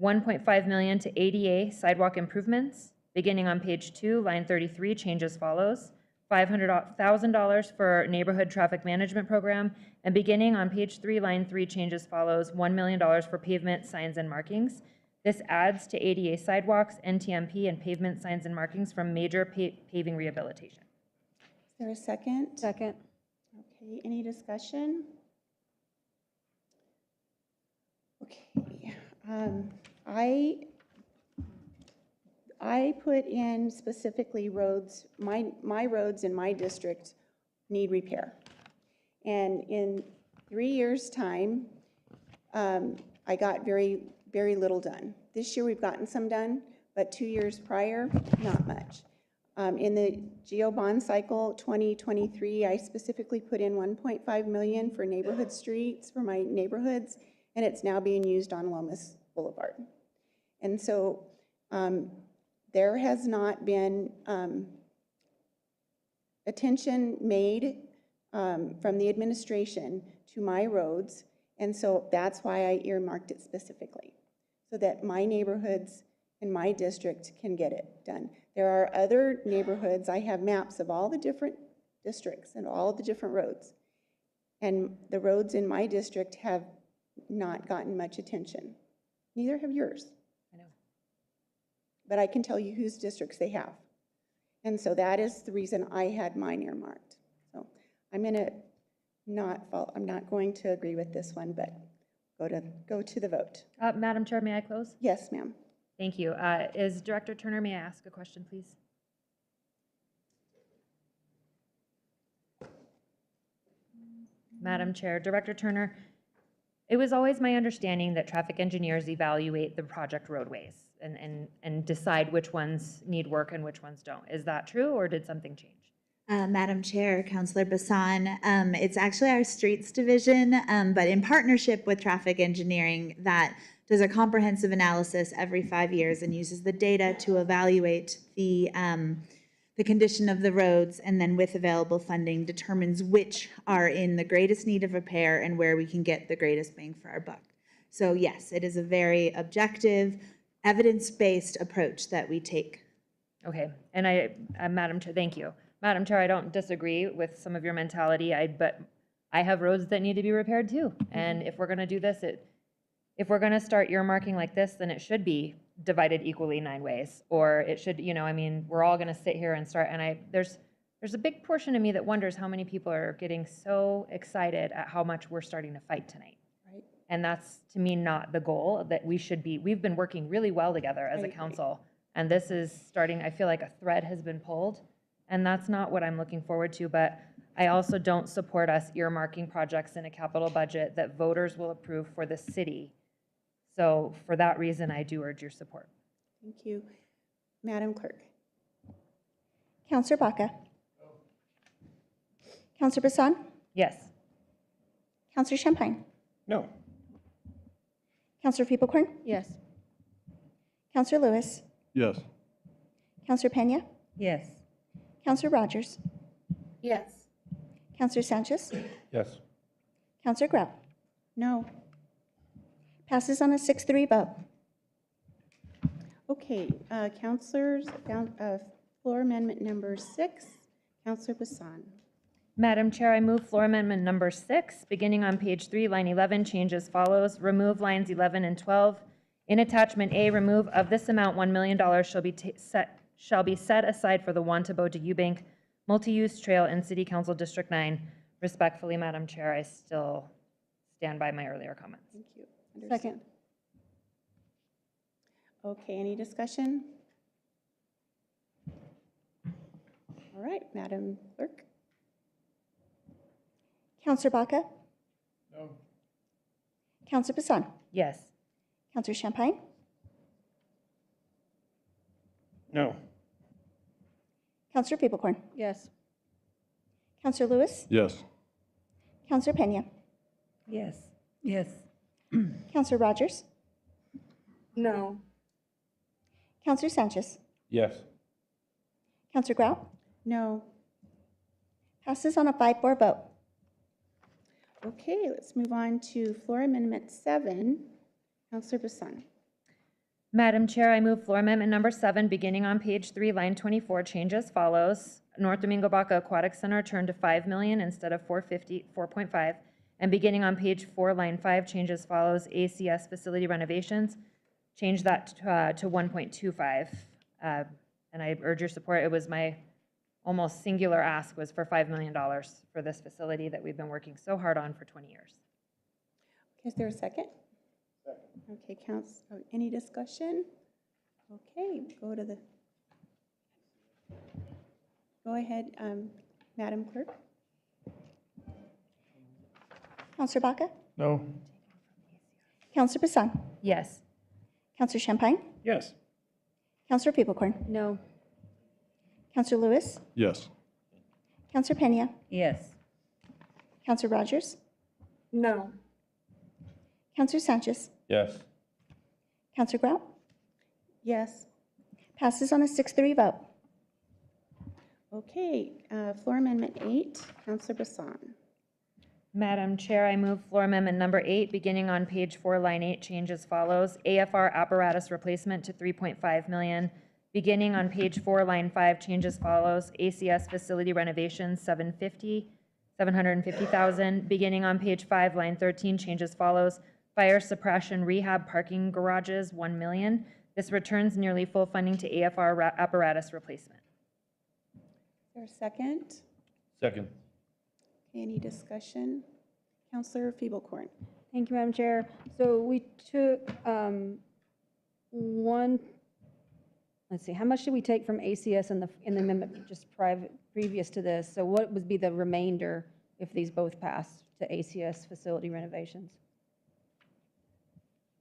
$1.5 million to ADA sidewalk improvements. Beginning on page 2, line 33, change as follows. $500,000 for neighborhood traffic management program. And beginning on page 3, line 3, change as follows. $1 million for pavement, signs, and markings. This adds to ADA sidewalks, NTMP, and pavement signs and markings from major paving rehabilitation. Is there a second? Second. Okay, any discussion? Okay, I put in specifically roads, my roads in my district need repair. And in 3 years' time, I got very little done. This year we've gotten some done, but 2 years prior, not much. In the GEO bond cycle 2023, I specifically put in $1.5 million for neighborhood streets for my neighborhoods, and it's now being used on Lomas Boulevard. And so there has not been attention made from the administration to my roads, and so that's why I earmarked it specifically, so that my neighborhoods in my district can get it done. There are other neighborhoods, I have maps of all the different districts and all the different roads, and the roads in my district have not gotten much attention. Neither have yours. I know. But I can tell you whose districts they have. And so that is the reason I had mine earmarked. So I'm not going to agree with this one, but go to the vote. Madam Chair, may I close? Yes, ma'am. Thank you. Is Director Turner, may I ask a question, please? Madam Chair, Director Turner, it was always my understanding that traffic engineers evaluate the project roadways and decide which ones need work and which ones don't. Is that true, or did something change? Madam Chair, Councilor Bassan, it's actually our streets division, but in partnership with traffic engineering, that does a comprehensive analysis every 5 years and uses the data to evaluate the condition of the roads, and then with available funding determines which are in the greatest need of repair and where we can get the greatest bang for our buck. So yes, it is a very objective, evidence-based approach that we take. Okay, and Madam Chair, thank you. Madam Chair, I don't disagree with some of your mentality, but I have roads that need to be repaired too. And if we're gonna do this, if we're gonna start earmarking like this, then it should be divided equally 9 ways. Or it should, I mean, we're all gonna sit here and start, and there's a big portion of me that wonders how many people are getting so excited at how much we're starting to fight tonight. Right. And that's, to me, not the goal that we've been working really well together as a council. And this is starting, I feel like a thread has been pulled, and that's not what I'm looking forward to. But I also don't support us earmarking projects in a capital budget that voters will approve for the city. So for that reason, I do urge your support. Thank you. Madam Clerk. Counselor Baca? Counselor Bassan? Yes. Counselor Champagne? No. Counselor Feeblecorn? Yes. Counselor Lewis? Yes. Counselor Pena? Yes. Counselor Rogers? Yes. Counselor Sanchez? Yes. Counselor Grout? No. Passes on a 6-3 vote. Okay, counselors, floor amendment number 6, Counselor Bassan. Madam Chair, I move floor amendment number 6, beginning on page 3, line 11, change as follows. Remove lines 11 and 12. In attachment A, remove of this amount $1 million shall be set aside for the Wantabo to Eubank multi-use trail in City Council District 9. Respectfully, Madam Chair, I still stand by my earlier comments. Thank you. Second. Okay, any discussion? All right, Madam Clerk. Counselor Baca? No. Counselor Bassan? Yes. Counselor Champagne? No. Counselor Feeblecorn? Yes. Counselor Lewis? Yes. Counselor Pena? Yes. Yes. Counselor Rogers? No. Counselor Sanchez? Yes. Counselor Grout? No. Passes on a 5-4 vote. Okay, let's move on to floor amendment 7, Counselor Bassan. Madam Chair, I move floor amendment number 7, beginning on page 3, line 24, change as follows. North Domingo Baca Aquatic Center turned to $5 million instead of $4.5. And beginning on page 4, line 5, change as follows. ACS facility renovations, change that to 1.25. And I urge your support. It was my almost singular ask was for $5 million for this facility that we've been working so hard on for 20 years. Is there a second? Okay, any discussion? Okay, go ahead, Madam Clerk. Counselor Baca? No. Counselor Bassan? Yes. Counselor Champagne? Yes. Counselor Feeblecorn? No. Counselor Lewis? Yes. Counselor Pena? Yes. Counselor Rogers? No. Counselor Sanchez? Yes. Counselor Grout? Yes. Passes on a 6-3 vote. Okay, floor amendment 8, Counselor Bassan. Madam Chair, I move floor amendment number 8, beginning on page 4, line 8, change as follows. AFR apparatus replacement to $3.5 million. Beginning on page 4, line 5, change as follows. ACS facility renovations, $750,000. Beginning on page 5, line 13, change as follows. Fire suppression rehab parking garages, $1 million. This returns nearly full funding to AFR apparatus replacement. Is there a second? Second. Any discussion? Counselor Feeblecorn. Thank you, Madam Chair. So we took let's see, how much did we take from ACS in the amendment just previous to this? So what would be the remainder if these both pass to ACS facility renovations?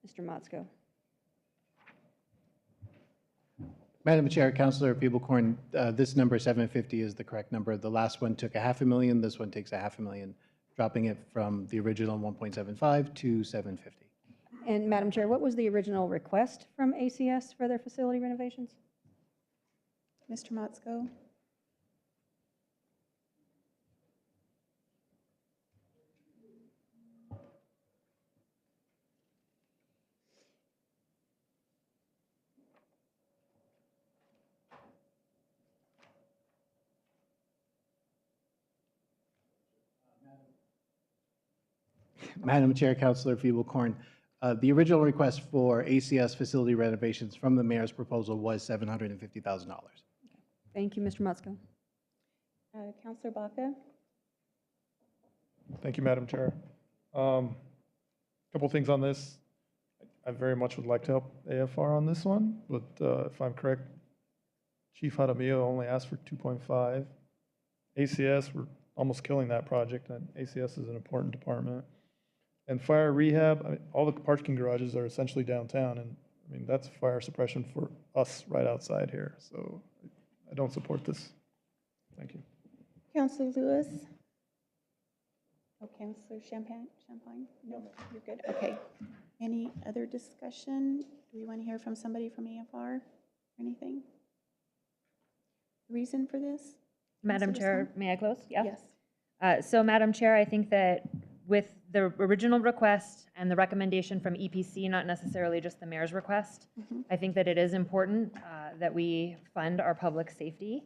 Mr. Motzko. Madam Chair, Councilor Feeblecorn, this number 750 is the correct number. The last one took $500,000. This one takes $500,000, dropping it from the original 1.75 to 750. And Madam Chair, what was the original request from ACS for their facility renovations? Mr. Motzko. Madam Chair, Councilor Fiebelkorn, the original request for ACS facility renovations from the mayor's proposal was $750,000. Thank you, Mr. Mutzko. Counselor Baca? Thank you, Madam Chair. Couple things on this. I very much would like to help AFR on this one, but if I'm correct, Chief Jaramillo only asked for 2.5. ACS, we're almost killing that project, and ACS is an important department. And fire rehab, I mean, all the parking garages are essentially downtown, and I mean, that's fire suppression for us right outside here, so I don't support this. Thank you. Counselor Lewis? Oh, Counselor Champagne? No, you're good. Okay. Any other discussion? Do we want to hear from somebody from AFR or anything? Reason for this? Madam Counselor Chair, Bassan? may I close? Yeah. Yes. So Madam Chair, I think that with the original request and the recommendation from EPC, not necessarily just the mayor's request, I think that it is important that we fund our public safety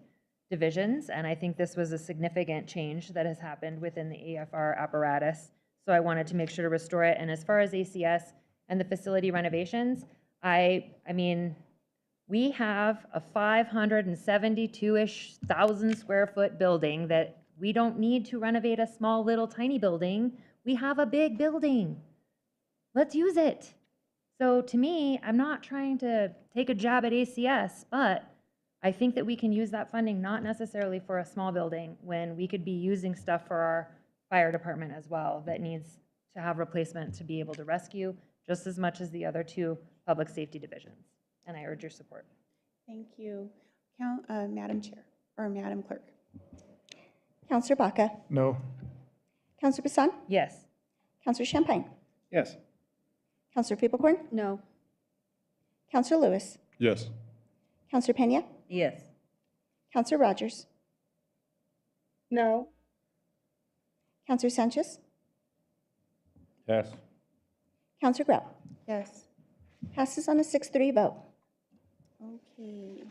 divisions, and I think this was a significant change that has happened within the AFR apparatus. So I wanted to make sure to restore it. And as far as ACS and the facility renovations, I mean, we have a 572-ish thousand square foot building that we don't need to renovate a small little tiny building. We have a big building. Let's use it. So to me, I'm not trying to take a jab at ACS, but I think that we can use that funding not necessarily for a small building when we could be using stuff for our fire department as well that needs to have replacement to be able to rescue just as much as the other two public safety divisions. And I urge your support. Thank you. Madam Chair, or Madam Clerk? Counselor Baca? No. Counselor Bassan? Yes. Counselor Champagne? Yes. Counselor Fiebelkorn? No. Counselor Lewis? Yes. Counselor Pena? Yes. Counselor Rogers? No. Counselor Sanchez? Yes. Counselor Grout? Yes. Passes on a 6-3 vote. Okay.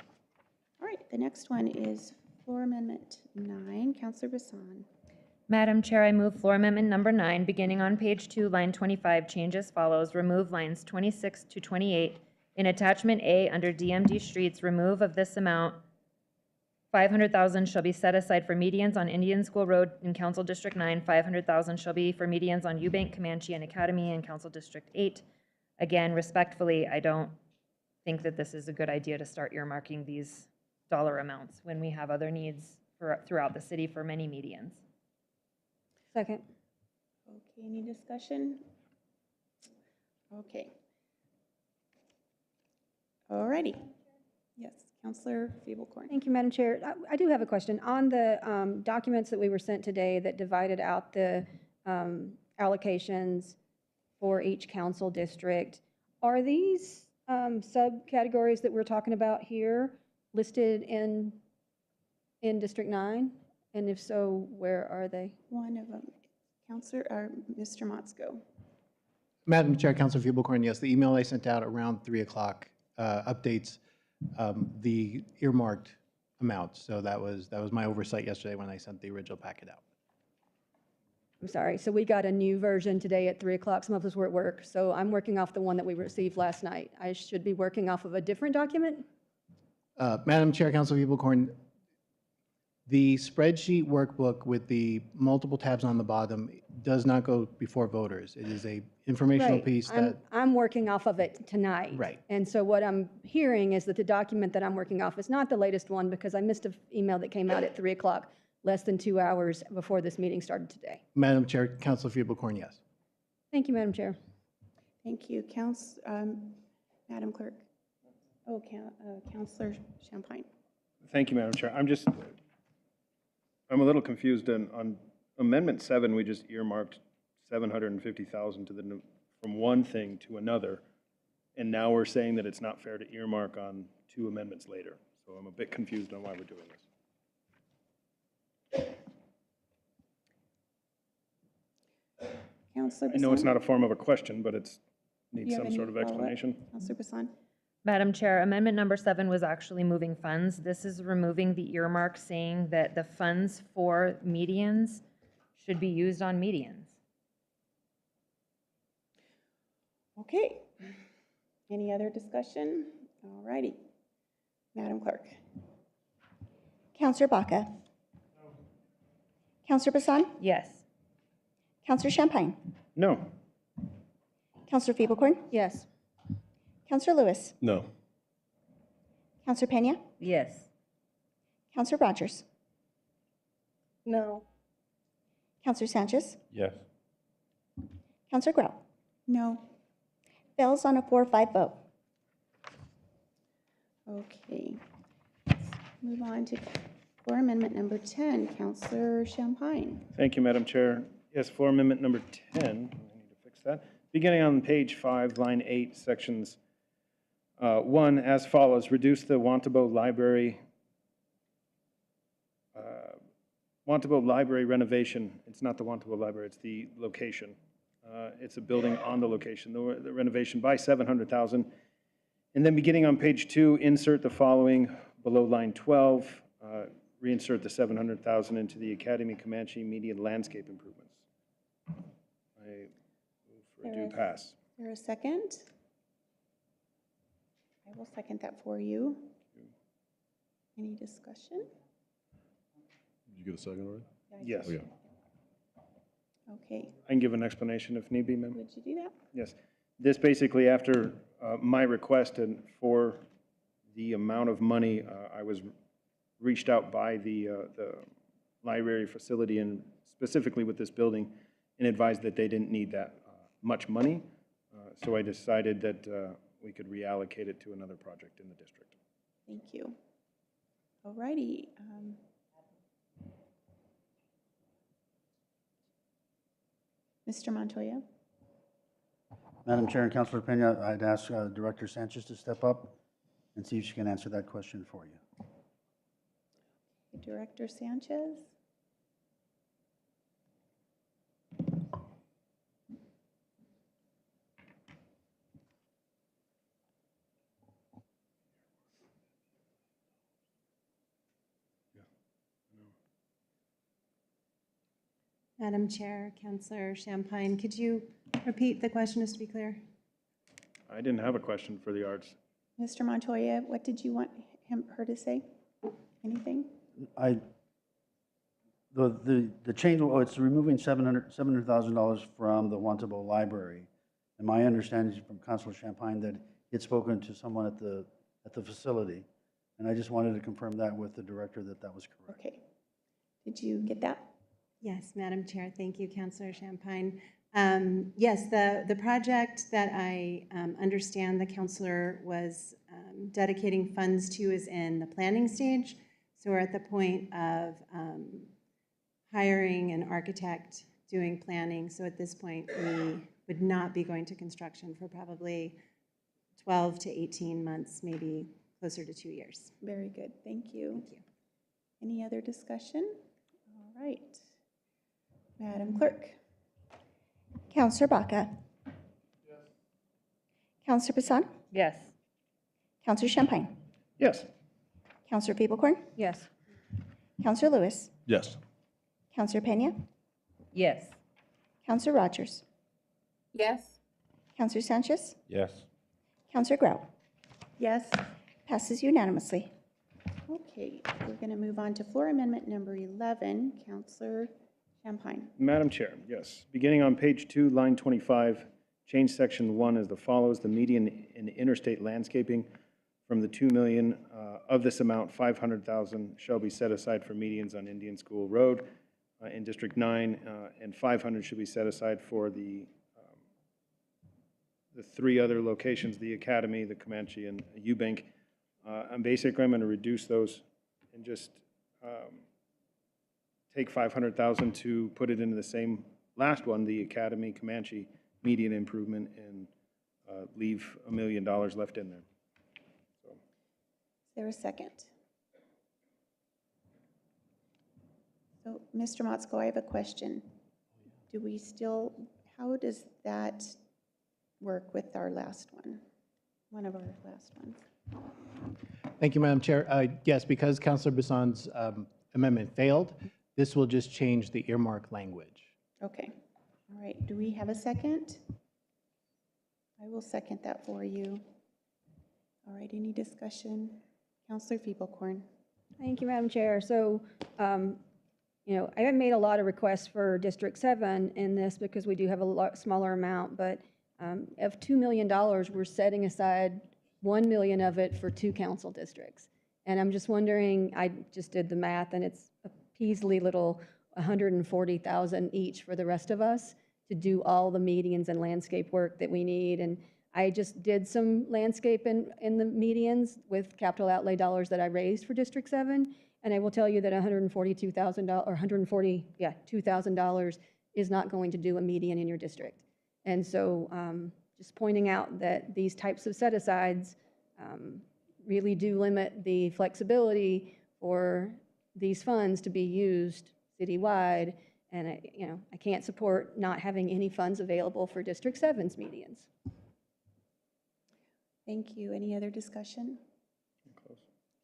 All right, the next one is floor amendment 9. Counselor Bassan. Madam Chair, I move floor amendment number 9, beginning on page 2, line 25, change as follows. Remove lines 26 to 28. In attachment A, under DMD streets, remove of this amount, 500,000 shall be set aside for medians on Indian School Road in Council District 9. 500,000 shall be for medians on Eubank, Comanche, and Academy in Council District 8. Again, respectfully, I don't think that this is a good idea to start earmarking these dollar amounts when we have other needs throughout the city for many medians. Second. Okay, any discussion? Okay. All righty. Yes, Counselor Fiebelkorn. Thank you, Madam Chair. I do have a question. On the documents that we were sent today that divided out the allocations for each council district, are these subcategories that we're talking about here listed in District 9? And if so, where are they? One of them, Counselor, or Mr. Motzko. Madam Chair, Councilor Fiebelkorn, yes, the email I sent out around 3 o'clock updates the earmarked amounts. So that was my oversight yesterday when I sent the original packet out. I'm sorry. So we got a new version today at 3 o'clock. Some of us were at work. So I'm working off the one that we received last night. I should be working off of a different document? Madam Chair, Councilor Fiebelkorn, the spreadsheet workbook with the multiple tabs on the bottom does not go before voters. It is a informational Right. piece that, I'm working off of it tonight. Right. And so what I'm hearing is that the document that I'm working off is not the latest one because I missed an email that came out at 3 o'clock, less than 2 hours before this meeting started today. Madam Chair, Councilor Fiebelkorn, yes. Thank you, Madam Chair. Thank you. Madam Clerk. Oh, Counselor Champagne. Thank you, Madam Chair. I'm a little confused on Amendment 7, we just earmarked 750,000 from one thing to another. And now we're saying that it's not fair to earmark on 2 amendments later. So I'm a bit confused on why we're doing this. Counselor I Bassan. know it's not a form of a question, but it's Do needs you have some any sort of follow-up? explanation. Counselor Bassan. Madam Chair, amendment number 7 was actually moving funds. This is removing the earmark saying that the funds for medians should be used on medians. Okay. Any other discussion? All righty. Madam Clerk. Counselor Baca? Counselor Bassan? Yes. Counselor Champagne? No. Counselor Feeblecorn? Yes. Counselor Lewis? No. Counselor Pena? Yes. Counselor Rogers? No. Counselor Sanchez? Yes. Counselor Grout? No. Fails on a 4-5 vote. Okay. Let's move on to floor amendment number 10. Counselor Champagne. Thank you, Madam Chair. Yes, floor amendment number 10, I need to fix that. Beginning on page 5, line 8, sections 1, as follows: reduce the Wantabo Library renovation. It's not the Wantabo Library, it's the location. It's a building on the location, the renovation by $700,000. And then beginning on page 2, insert the following below line 12, reinsert the $700,000 into the Academy Comanche Media Landscape Improvements. I move for a due pass. Is there a second? I will second that for you. Any discussion? Did you get a second already? Yes. Okay. Okay. I can give an explanation if need be, ma'am. Would you do that? Yes. This basically, after my request and for the amount of money, I was reached out by the library facility and specifically with this building and advised that they didn't need that much money. So I decided that we could reallocate it to another project in the district. Thank you. All righty. Mr. Montoya? Madam Chair and Councilor Pena, I'd ask Director Sanchez to step up and see if she can answer that question for you. Director Sanchez? Madam Chair, Councilor Champagne, could you repeat the question just to be clear? I didn't have a question for the arts. Mr. Montoya, what did you want her to say? Anything? The change, it's removing $700,000 from the Wantabo Library. And my understanding from Councilor Champagne that he had spoken to someone at the facility. And I just wanted to confirm that with the director that that was correct. Okay. Did you get that? Yes, Madam Chair, thank you, Councilor Champagne. Yes, the project that I understand the councilor was dedicating funds to is in the planning stage. So we're at the point of hiring an architect, doing planning. So at this point, we would not be going to construction for probably 12 to 18 months, maybe closer to 2 years. Very good. Thank you. Thank you. Any other discussion? All right. Madam Clerk. Counselor Baca? Yes. Counselor Bassan? Yes. Counselor Champagne? Yes. Counselor Feeblecorn? Yes. Counselor Lewis? Yes. Counselor Pena? Yes. Counselor Rogers? Yes. Counselor Sanchez? Yes. Counselor Grout? Yes. Passes unanimously. Okay, we're going to move on to floor amendment number 11. Counselor Champagne. Madam Chair, yes. Beginning on page 2, line 25, change section 1 as the follows: the median and interstate landscaping from the 2 million of this amount, 500,000 shall be set aside for medians on Indian School Road in District 9, and 500 should be set aside for the 3 other locations, the Academy, the Comanche, and Eubank. I'm going to reduce those and just take 500,000 to put it into the same last one, the Academy Comanche median improvement, and leave $1 million left in there. So. Is there a second? So, Mr. Motzko, I have a question. Do we still, how does that work with our last one? One of our last ones. Thank you, Madam Chair. Yes, because Councilor Bassan's amendment failed, this will just change the earmark language. Okay. All right. Do we have a second? I I will second that for you. All right, any discussion? Counselor Feeblecorn. Thank you, Madam Chair. So, I haven't made a lot of requests for District 7 in this because we do have a lot smaller amount, but of $2 million, we're setting aside 1 million of it for 2 council districts. And I'm just wondering, I just did the math, and it's a measly little 140,000 each for the rest of us to do all the medians and landscape work that we need. And I just did some landscape in the medians with capital outlay dollars that I raised for District 7. And I will tell you that $142,000 or $2,000 is not going to do a median in your district. And so just pointing out that these types of set-asides really do limit the flexibility for these funds to be used citywide. And I can't support not having any funds available for District 7's medians. Thank you. Any other discussion?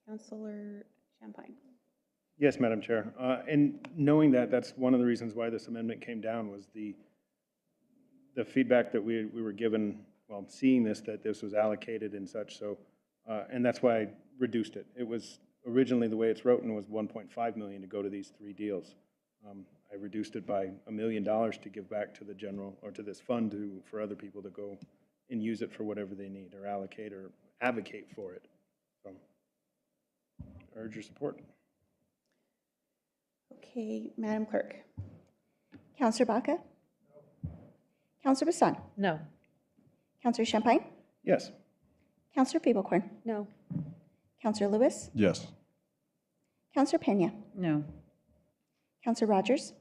Counselor Champagne. Yes, Madam Chair. And knowing that, that's one of the reasons why this amendment came down was the feedback that we were given while seeing this, that this was allocated and such. So, and that's why I reduced it. It was originally, the way it's written was 1.5 million to go to these 3 deals. I reduced it by $1 million to give back to the general, or to this fund for other people to go and use it for whatever they need, or allocate or advocate for it. So, I urge your support. Okay, Madam Clerk. Counselor Baca? Counselor Bassan? No. Counselor Champagne? Yes. Counselor Feeblecorn? No. Counselor Lewis? Yes. Counselor Pena? No. Counselor Rogers?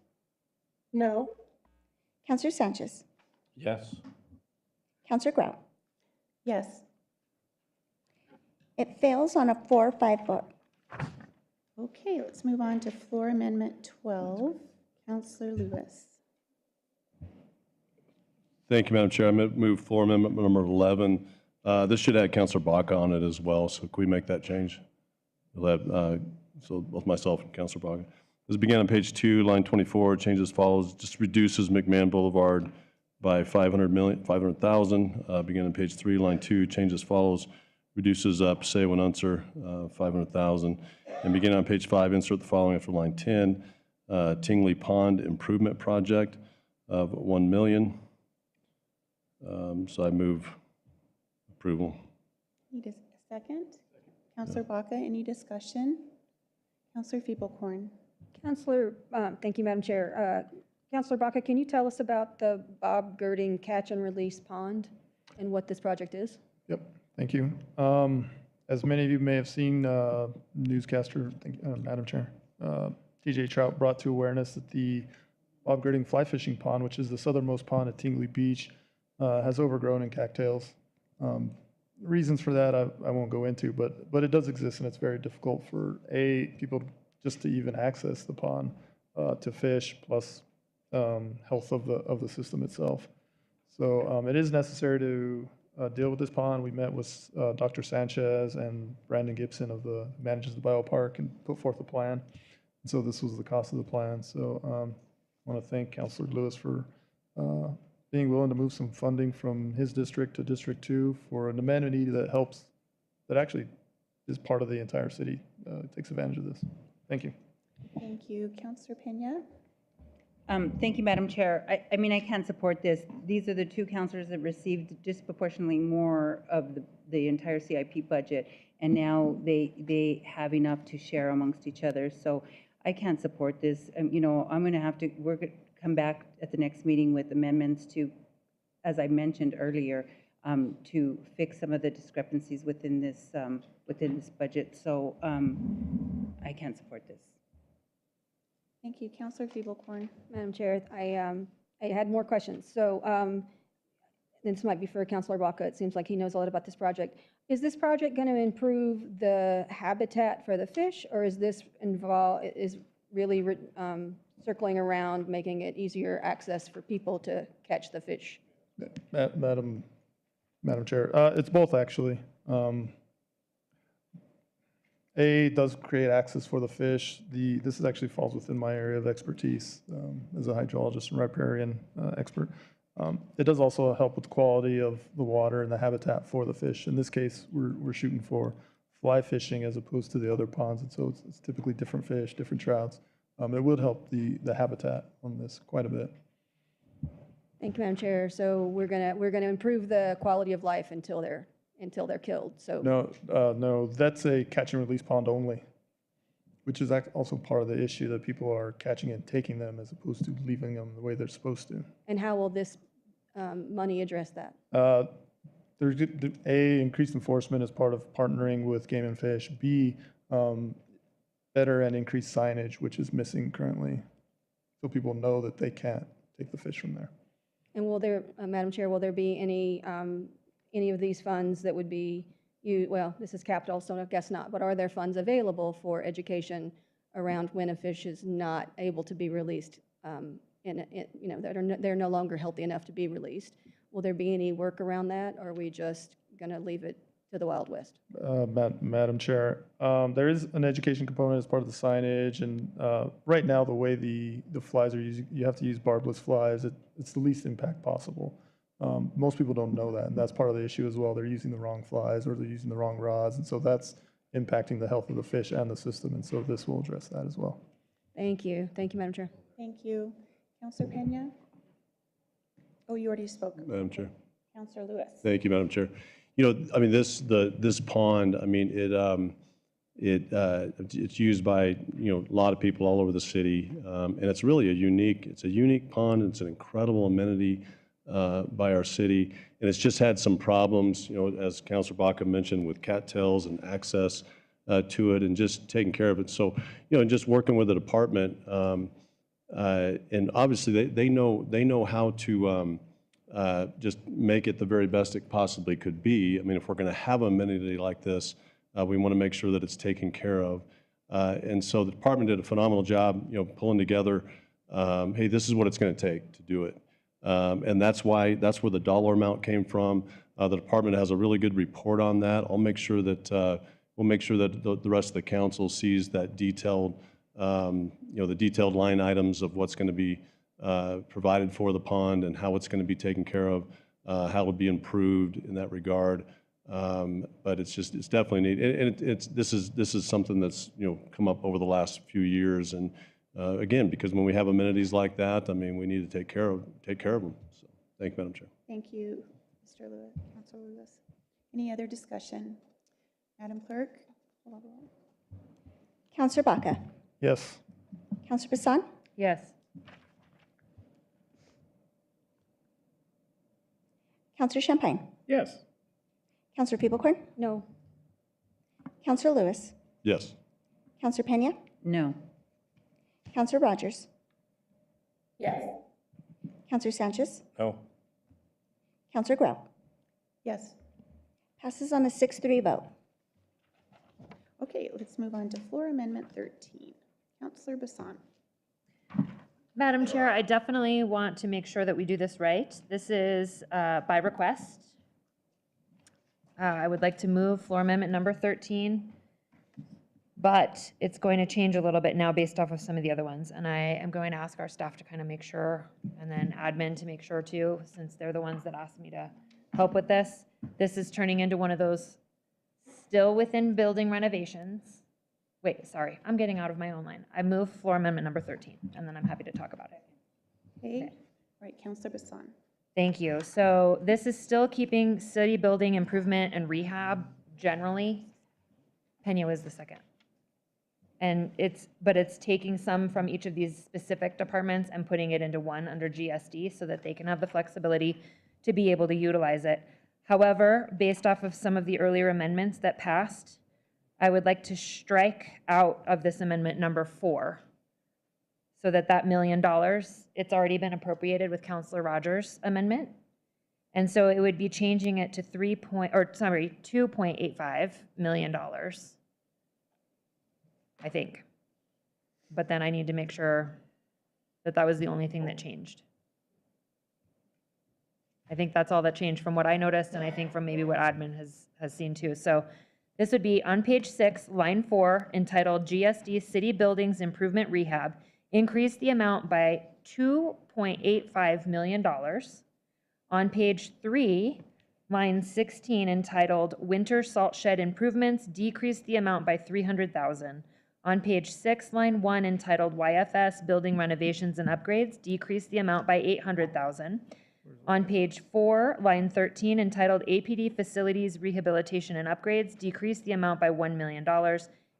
No. Counselor Sanchez? Yes. Counselor Grout? Yes. It fails on a 4-5 vote. Okay, let's move on to Floor Amendment 12. Counselor Lewis. Thank you, Madam Chair. I move floor amendment number 11. This should add Counselor Baca on it as well, so can we make that change? We'll have, so both myself and Counselor Baca. This began on page 2, line 24, changes as follows. Just reduces McMahon Boulevard by 500,000. Beginning on page 3, line 2, changes as follows. Reduces Passaic and Unser 500,000. And beginning on page 5, insert the following after line 10. Tingley Pond Improvement Project of 1 million. So I move approval. Need a second? Counselor Baca, any discussion? Counselor Feeblecorn. Counselor, thank you, Madam Chair. Counselor Baca, can you tell us about the Bob Girding Catch and Release Pond and what this project is? Yep, thank you. As many of you may have seen, newscaster, Madam Chair, TJ Trout brought to awareness that the Bob Girding Fly Fishing Pond, which is the southernmost pond at Tingley Beach, has overgrown in cattails. Reasons for that I won't go into, but it does exist, and it's very difficult for people just to even access the pond to fish, plus health of the system itself. So it is necessary to deal with this pond. We met with Dr. Sanchez and Brandon Gibson manages the biopark, and put forth a plan. And so this was the cost of the plan. So I want to thank Councilor Lewis for being willing to move some funding from his district to District 2 for an amenity that actually is part of the entire city. Takes advantage of this. Thank you. Thank you. Counselor Pena. Thank you, Madam Chair. I mean, I can't support this. These are the 2 counselors that received disproportionately more of the entire CIP budget, and now they have enough to share amongst each other. So I can't support this. I'm going to we're going to come back at the next meeting with amendments to, as I mentioned earlier, to fix some of the discrepancies within this budget. So I can't support this. Thank you. Counselor Feeblecorn. Madam Chair, I had more questions. So this might be for Counselor Baca. It seems like he knows a lot about this project. Is this project going to improve the habitat for the fish, or is this really circling around, making it easier access for people to catch the fish? Madam Chair, it's both actually. Does create access for the fish. This actually falls within my area of expertise as a hydrologist and riparian expert. It does also help with the quality of the water and the habitat for the fish. In this case, we're shooting for fly fishing as opposed to the other ponds, and so it's typically different fish, different trouts. It would help the habitat on this quite a bit. Thank you, Madam Chair. So we're gonna improve the quality of life until they're killed, so. No, that's a catch and release pond only, which is also part of the issue, that people are catching and taking them as opposed to leaving them the way they're supposed to. And how will this money address that? There's A, increased enforcement as part of partnering with Game and Fish. B, better and increased signage, which is missing currently, so people know that they can't take the fish from there. And will there, Madam Chair, will there be any of these funds that would be, well, this is capital, so I guess not, but are there funds available for education around when a fish is not able to be released, they're no longer healthy enough to be released? Will there be any work around that, or are we just going to leave it to the Wild West? Madam Chair, there is an education component as part of the signage, and right now, the way the flies are using, you have to use barbless flies. It's the least impact possible. Most people don't know that, and that's part of the issue as well. They're using the wrong flies, or they're using the wrong rods, and so that's impacting the health of the fish and the system, and so this will address that as well. Thank you. Thank you, Madam Chair. Thank you. Councilor Pena? Oh, you already spoke. Madam Chair. Councilor Lewis? Thank you, Madam Chair. You know, I mean, this pond, I mean, it's used by, you know, a lot of people all over the city, and it's really a unique pond. It's an incredible amenity by our city, and it's just had some problems, you know, as Councilor Baca mentioned, with cattails and access to it, and just taking care of it. So, you know, and just working with the department, and obviously they know how to just make it the very best it possibly could be. I mean, if we're going to have an amenity like this, we want to make sure that it's taken care of. And so the department did a phenomenal job, you know, pulling together, hey, this is what it's going to take to do it. And that's where the dollar amount came from. The department has a really good report on that. I'll make sure that we'll make sure that the rest of the council sees that detailed, you know, the detailed line items of what's going to be provided for the pond and how it's going to be taken care of, how it would be improved in that regard. But it's definitely neat. And this is something that's, you know, come up over the last few years. And again, because when we have amenities like that, I mean, we need to take care of them. So, thank you, Madam Chair. Thank you, Mr. Lewis, Councilor Lewis. Any other discussion? Madam Clerk? Call the roll. Counselor Baca? Yes. Counselor Bassan? Yes. Counselor Champagne? Yes. Counselor Peeblecorn? No. Counselor Lewis? Yes. Counselor Pena? No. Counselor Rogers? Yes. Counselor Sanchez? No. Counselor Grau? Yes. Passes on a 6-3 vote. Okay, let's move on to floor amendment 13. Councilor Bassan. Madam Chair, I definitely want to make sure that we do this right. This is by request. I would like to move floor amendment number 13, but it's going to change a little bit now based off of some of the other ones. And I am going to ask our staff to kind of make sure, and then admin to make sure too, since they're the ones that asked me to help with this. This is turning into one of those still within building renovations. Wait, sorry, I'm getting out of my own line. I move floor amendment number 13, and then I'm happy to talk about it. Okay, all right, Councilor Bassan. Thank you. So this is still keeping city building improvement and rehab generally. Pena was the second. And it's taking some from each of these specific departments and putting it into one under GSD so that they can have the flexibility to be able to utilize it. However, based off of some of the earlier amendments that passed, I would like to strike out of this amendment number 4 so that $1 million, it's already been appropriated with Councilor Rogers' amendment. And so it would be changing it to $2.85 million, I think. But then I need to make sure that that was the only thing that changed. I think that's all that changed from what I noticed, and I think from maybe what admin has seen too. So this would be on page 6, line 4, entitled GSD City Buildings Improvement Rehab. Increase the amount by $2.85 million On page 3, line 16, entitled Winter Salt Shed Improvements, decrease the amount by $300,000. On page 6, line 1, entitled YFS Building Renovations and Upgrades, decrease the amount by $800,000. On page 4, line 13, entitled APD Facilities Rehabilitation and Upgrades, decrease the amount by $1 million.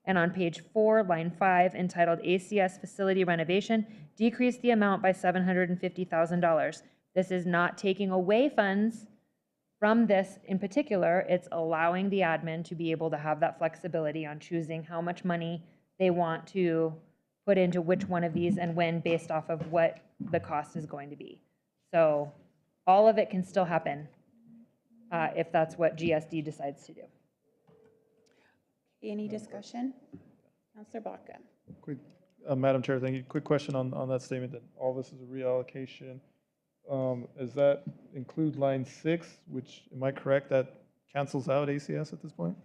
And on page 4, line 5, entitled ACS Facility Renovation, decrease the amount by $750,000. This is not taking away funds from this in particular. It's allowing the admin to be able to have that flexibility on choosing how much money they want to put into which one of these and when, based off of what the cost is going to be. So all of it can still happen if that's what GSD decides to do. Any discussion? Counselor Baca. Quick, Madam Chair, thank you. Quick question on that statement that all this is a reallocation. Does that include line 6, which, am I correct, that cancels out ACS at this point?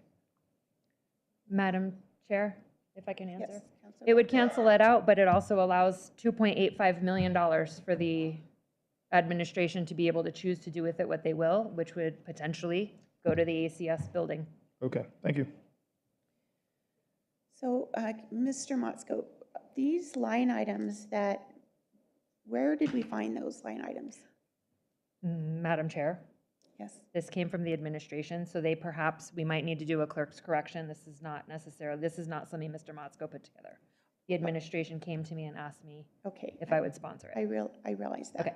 Madam Chair, if I can answer. Yes, Counselor It would cancel it out, but it also allows $2.85 million for the administration to be able to choose to do with it what they will, which would potentially go to the ACS building. Okay, thank you. So, Mr. Motzko, these line items where did we find those line items? Madam Chair, Yes. this came from the administration, so we might need to do a clerk's correction. This is not something Mr. Motzko put together. The administration came to me and asked me Okay. if I would sponsor it. I realize that. Okay.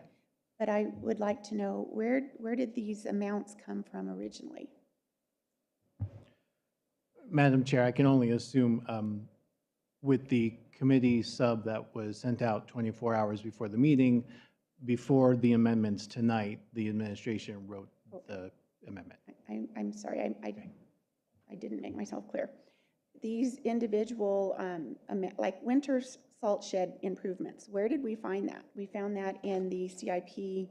But I would like to know, where did these amounts come from originally? Madam Chair, I can only assume with the committee sub that was sent out 24 hours before the meeting, before the amendments tonight, the administration wrote the amendment. I'm sorry, I didn't make myself clear. These individual, like winter salt shed improvements, where did we find that? We found that in the CIP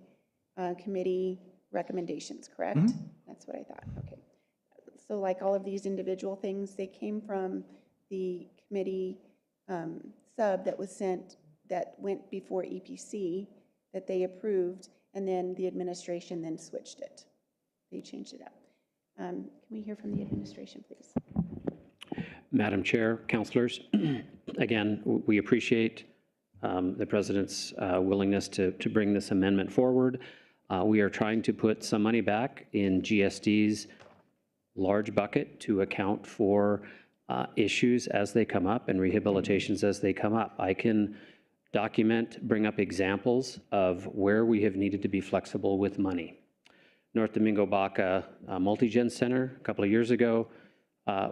committee recommendations, correct? Mm-hmm. That's what I thought, okay. So like all of these individual things, they came from the committee sub that was sent, that went before EPC, that they approved, and then the administration then switched it. They changed it up. Can we hear from the administration, please? Madam Chair, councilors, again, we appreciate the President's willingness to bring this amendment forward. We are trying to put some money back in GSD's large bucket to account for issues as they come up and rehabilitations as they come up. I can bring up examples of where we have needed to be flexible with money. North Domingo Baca Multigen Center, a couple of years ago,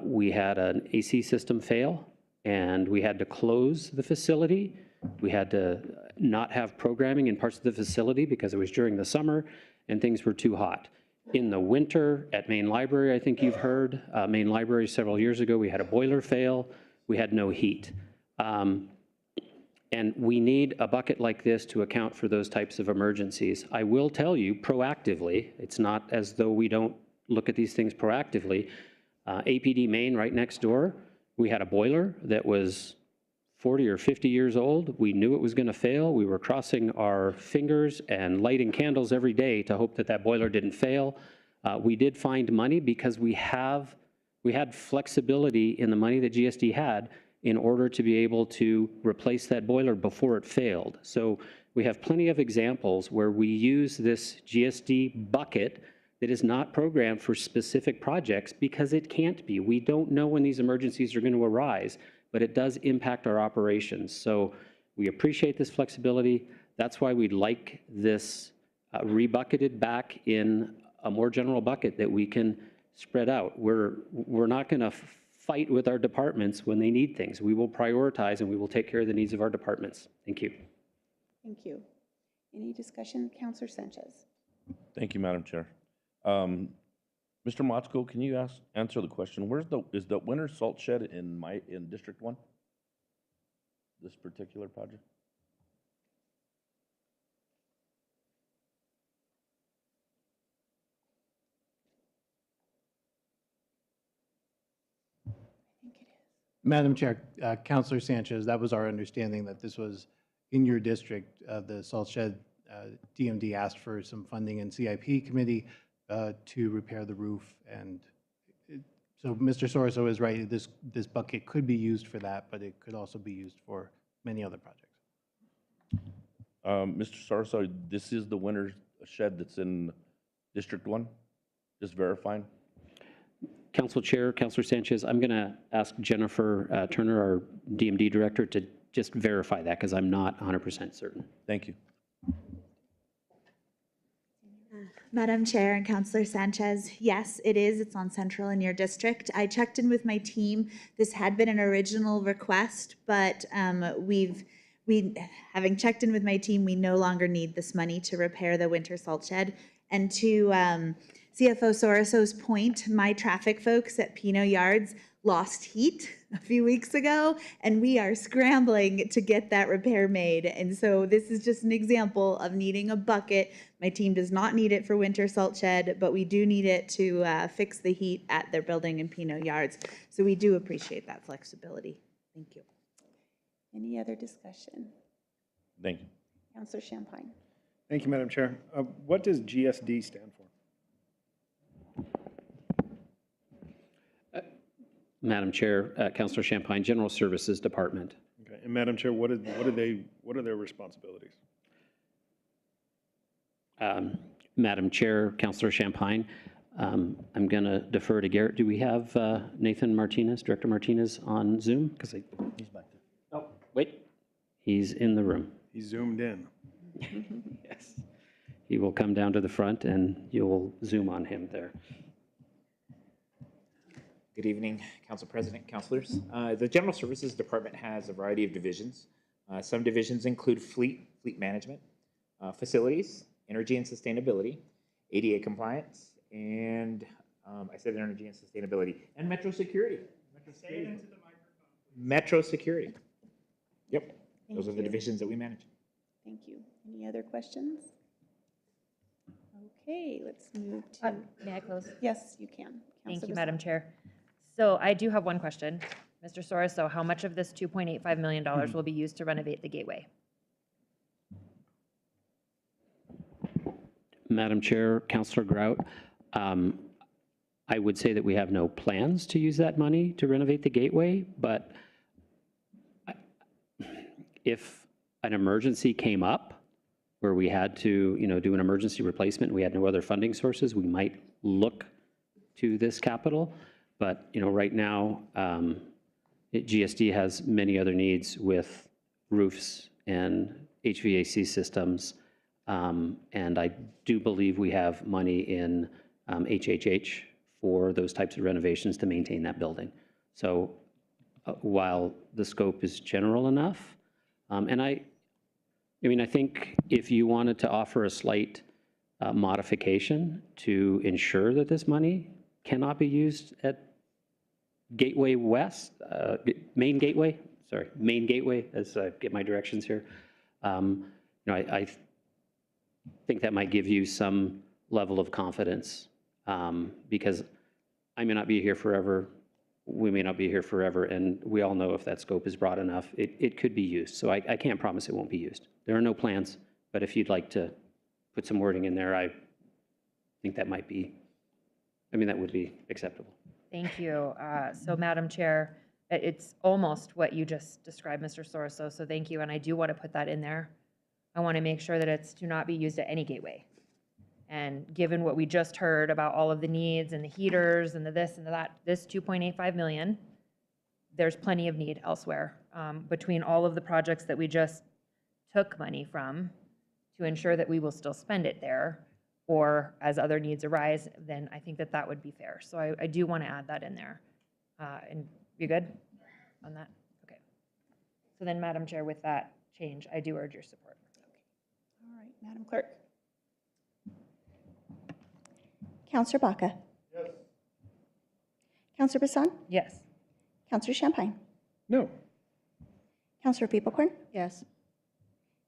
we had an AC system fail and we had to close the facility. We had to not have programming in parts of the facility because it was during the summer and things were too hot. In the winter at Main Library, I think you've heard, Main Library several years ago, we had a boiler fail. We had no heat. And we need a bucket like this to account for those types of emergencies. I will tell you proactively, it's not as though we don't look at these things proactively. APD Main right next door, we had a boiler that was 40 or 50 years old. We knew it was going to fail. We were crossing our fingers and lighting candles every day to hope that that boiler didn't fail. We did find money because we had flexibility in the money that GSD had in order to be able to replace that boiler before it failed. So we have plenty of examples where we use this GSD bucket that is not programmed for specific projects because it can't be. We don't know when these emergencies are going to arise, but it does impact our operations. So we appreciate this flexibility. That's why we'd like this rebucketed back in a more general bucket that we can spread out. We're not going to fight with our departments when they need things. We will prioritize and we will take care of the needs of our departments. Thank you. Thank you. Any discussion? Councilor Sanchez. Thank you, Madam Chair. Mr. Motzko, can you answer the question? Is the winter salt shed in District 1? This particular project? Madam Chair, Councilor Sanchez, that was our understanding that this was in your district, the salt shed DMD asked for some funding in CIP committee to repair the roof. And so Mr. Soroso is right, this bucket could be used for that, but it could also be used for many other projects. Mr. Sarso, this is the winter shed that's in District 1? Just verifying? Council Chair, Councilor Sanchez, I'm going to ask Jennifer Turner, our DMD Director, to just verify that because I'm not 100% certain. Thank you. Madam Chair and Councilor Sanchez, yes, it is. It's on Central in your district. I checked in with my team. This had been an original request, but having checked in with my team, we no longer need this money to repair the winter salt shed. And to CFO Soroso's point, my traffic folks at Pinot Yards lost heat a few weeks ago, and we are scrambling to get that repair made. And so this is just an example of needing a bucket. My team does not need it for winter salt shed, but we do need it to fix the heat at their building in Pinot Yards. So we do appreciate that flexibility. Thank you. Any other discussion? Thank you. Councilor Champagne. Thank you, Madam Chair. What does GSD stand for? Madam Chair, Councilor Champagne, General Services Department. Okay, and Madam Chair, what are their responsibilities? Madam Chair, Councilor Champagne, I'm going to defer to Garrett. Do we have Nathan Martinez, Director Martinez, on Zoom? Because he's back there. Oh, wait. He's in the room. He zoomed in. Yes. He will come down to the front and you'll zoom on him there. Good evening, Council President, Councilors. The General Services Department has a variety of divisions. Some divisions include fleet management, facilities, energy and sustainability, ADA compliance, and I said energy and sustainability, and metro security. Say it into the microphone. Metro security. Yep, those are the divisions that we manage. Thank you. Any other questions? Okay, let's move to. May I close? Yes, you can. Thank Councilor you, Bissell. Madam Chair. So I do have one question. Mr. Soroso, how much of this $2.85 million will be used to renovate the gateway? Madam Chair, Councilor Grout, I would say that we have no plans to use that money to renovate the gateway, but if an emergency came up where we had to, do an emergency replacement, we had no other funding sources, we might look to this capital. But, right now, GSD has many other needs with roofs and HVAC systems. And I do believe we have money in HHH for those types of renovations to maintain that building. So while the scope is general enough, and I think if you wanted to offer a slight modification to ensure that this money cannot be used at Gateway West, Main Gateway, as I get my directions here. I think that might give you some level of confidence because I may not be here forever, we may not be here forever, and we all know if that scope is broad enough, it could be used. So I can't promise it won't be used. There are no plans, but if you'd like to put some wording in there, I think that might be, that would be acceptable. Thank you. So Madam Chair, it's almost what you just described, Mr. Soroso, so thank you, and I do want to put that in there. I want to make sure that it's to not be used at any gateway. And given what we just heard about all of the needs and the heaters and the this and the that, this $2.85 million, there's plenty of need elsewhere between all of the projects that we just took money from to ensure that we will still spend it there, or as other needs arise, then I think that that would be fair. So I do want to add that in there. And you good on that? Okay. So then, Madam Chair, with that change, I do urge your support. All right, Madam Clerk. Councilor Baca? Yes. Councilor Bassan? Yes. Councilor Champagne? No. Councilor Peeperkorn? Yes.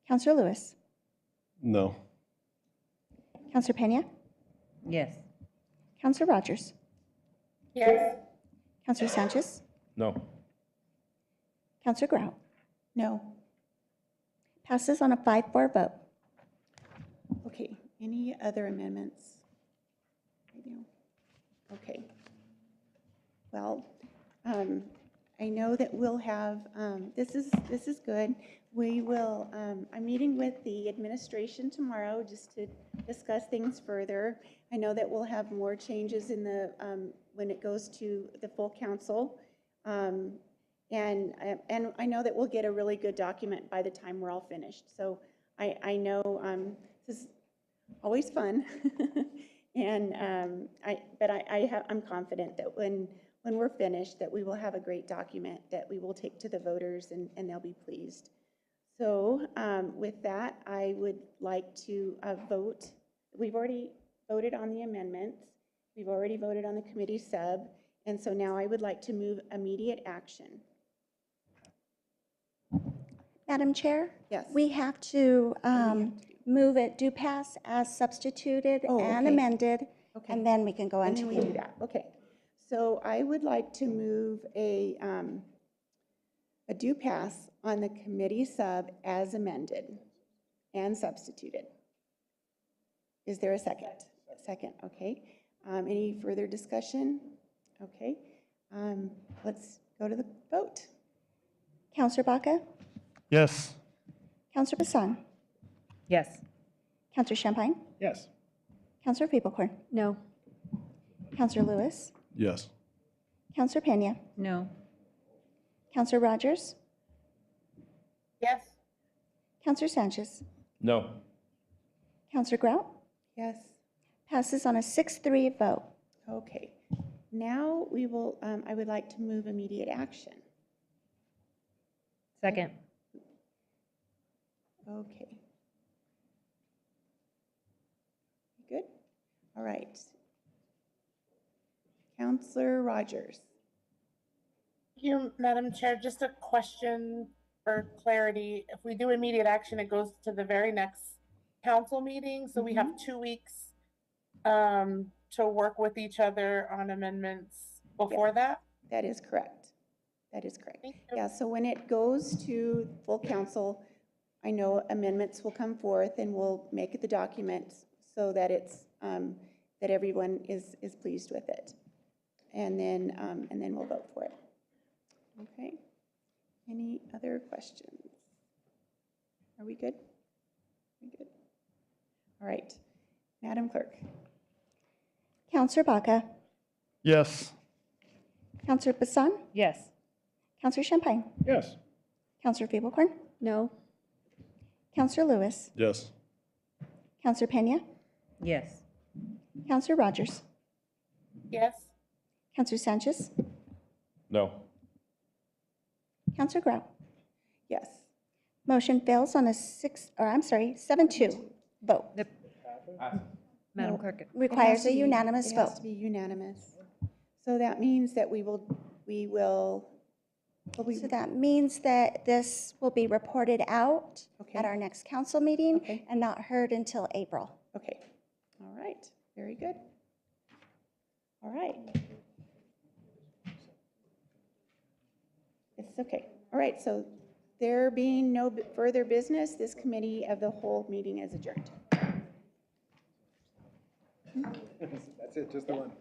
Councilor Lewis? No. Councilor Pena? Yes. Councilor Rogers? Yes. Councilor Sanchez? No. Councilor Grout? No. Passes on a 5-4 vote. Okay, any other amendments? Right now? Okay. Well, I know that we'll have, this is good. We will, I'm meeting with the administration tomorrow just to discuss things further. I know that we'll have more changes in the, when it goes to the full council. And I know that we'll get a really good document by the time we're all finished. So I know this is always fun. And I'm confident that when we're finished, that we will have a great document that we will take to the voters and they'll be pleased. So with that, I would like to vote. We've already voted on the amendments. We've already voted on the committee sub. And so now I would like to move immediate action. Madam Chair? Yes. We have to move it, do pass as substituted and okay. amended, Okay. and then we can go on And to then we do that, okay. So I would like to move a do pass on the committee sub as amended and substituted. Is there a second? Second, okay. Any further discussion? Okay. Let's go to the vote. Counselor Baca? Yes. Counselor Bassan? Yes. Counselor Champagne? Yes. Counselor Feeblecorn? No. Counselor Lewis? Yes. Counselor Pena? No. Counselor Rogers? Yes. Counselor Sanchez? No. Counselor Grout? Yes. Passes on a 6-3 vote. Okay. Now we will, I would like to move immediate action. Second. Okay. Good? All right. Counselor Rogers. Thank you, Madam Chair. Just a question for clarity. If we do immediate action, it goes to the very next council meeting. So we have 2 weeks to work with each other on amendments before that? That is correct. That is correct. Thank you. Yeah, so when it goes to full council, I know amendments will come forth and we'll make the document so that it's, that everyone is pleased with it. And then we'll vote for it. Okay. Any other questions? Are we good? We good? All right. Madam Clerk. Counselor Baca? Yes. Counselor Bassan? Yes. Counselor Champagne? Yes. Counselor Feeblecorn? No. Counselor Lewis? Yes. Counselor Pena? Yes. Counselor Rogers? Yes. Counselor Sanchez? No. Counselor Grout? Yes. Motion fails on a 7-2 vote. Madam Clerk. Requires a unanimous It has vote. to be unanimous. So that means that So that means that this will be reported out at our next council meeting Okay. and not heard until April. Okay. All right. Very good. All right. It's okay. All right. So there being no further business, this committee of the whole meeting is adjourned. That's it, just the one.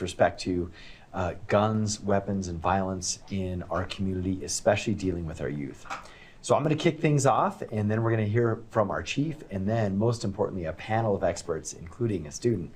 with respect to guns, weapons, and violence in our community, especially dealing with our youth. So I'm going to kick things off, and then we're going to hear from our chief, and then, most importantly, a panel of experts, including a student,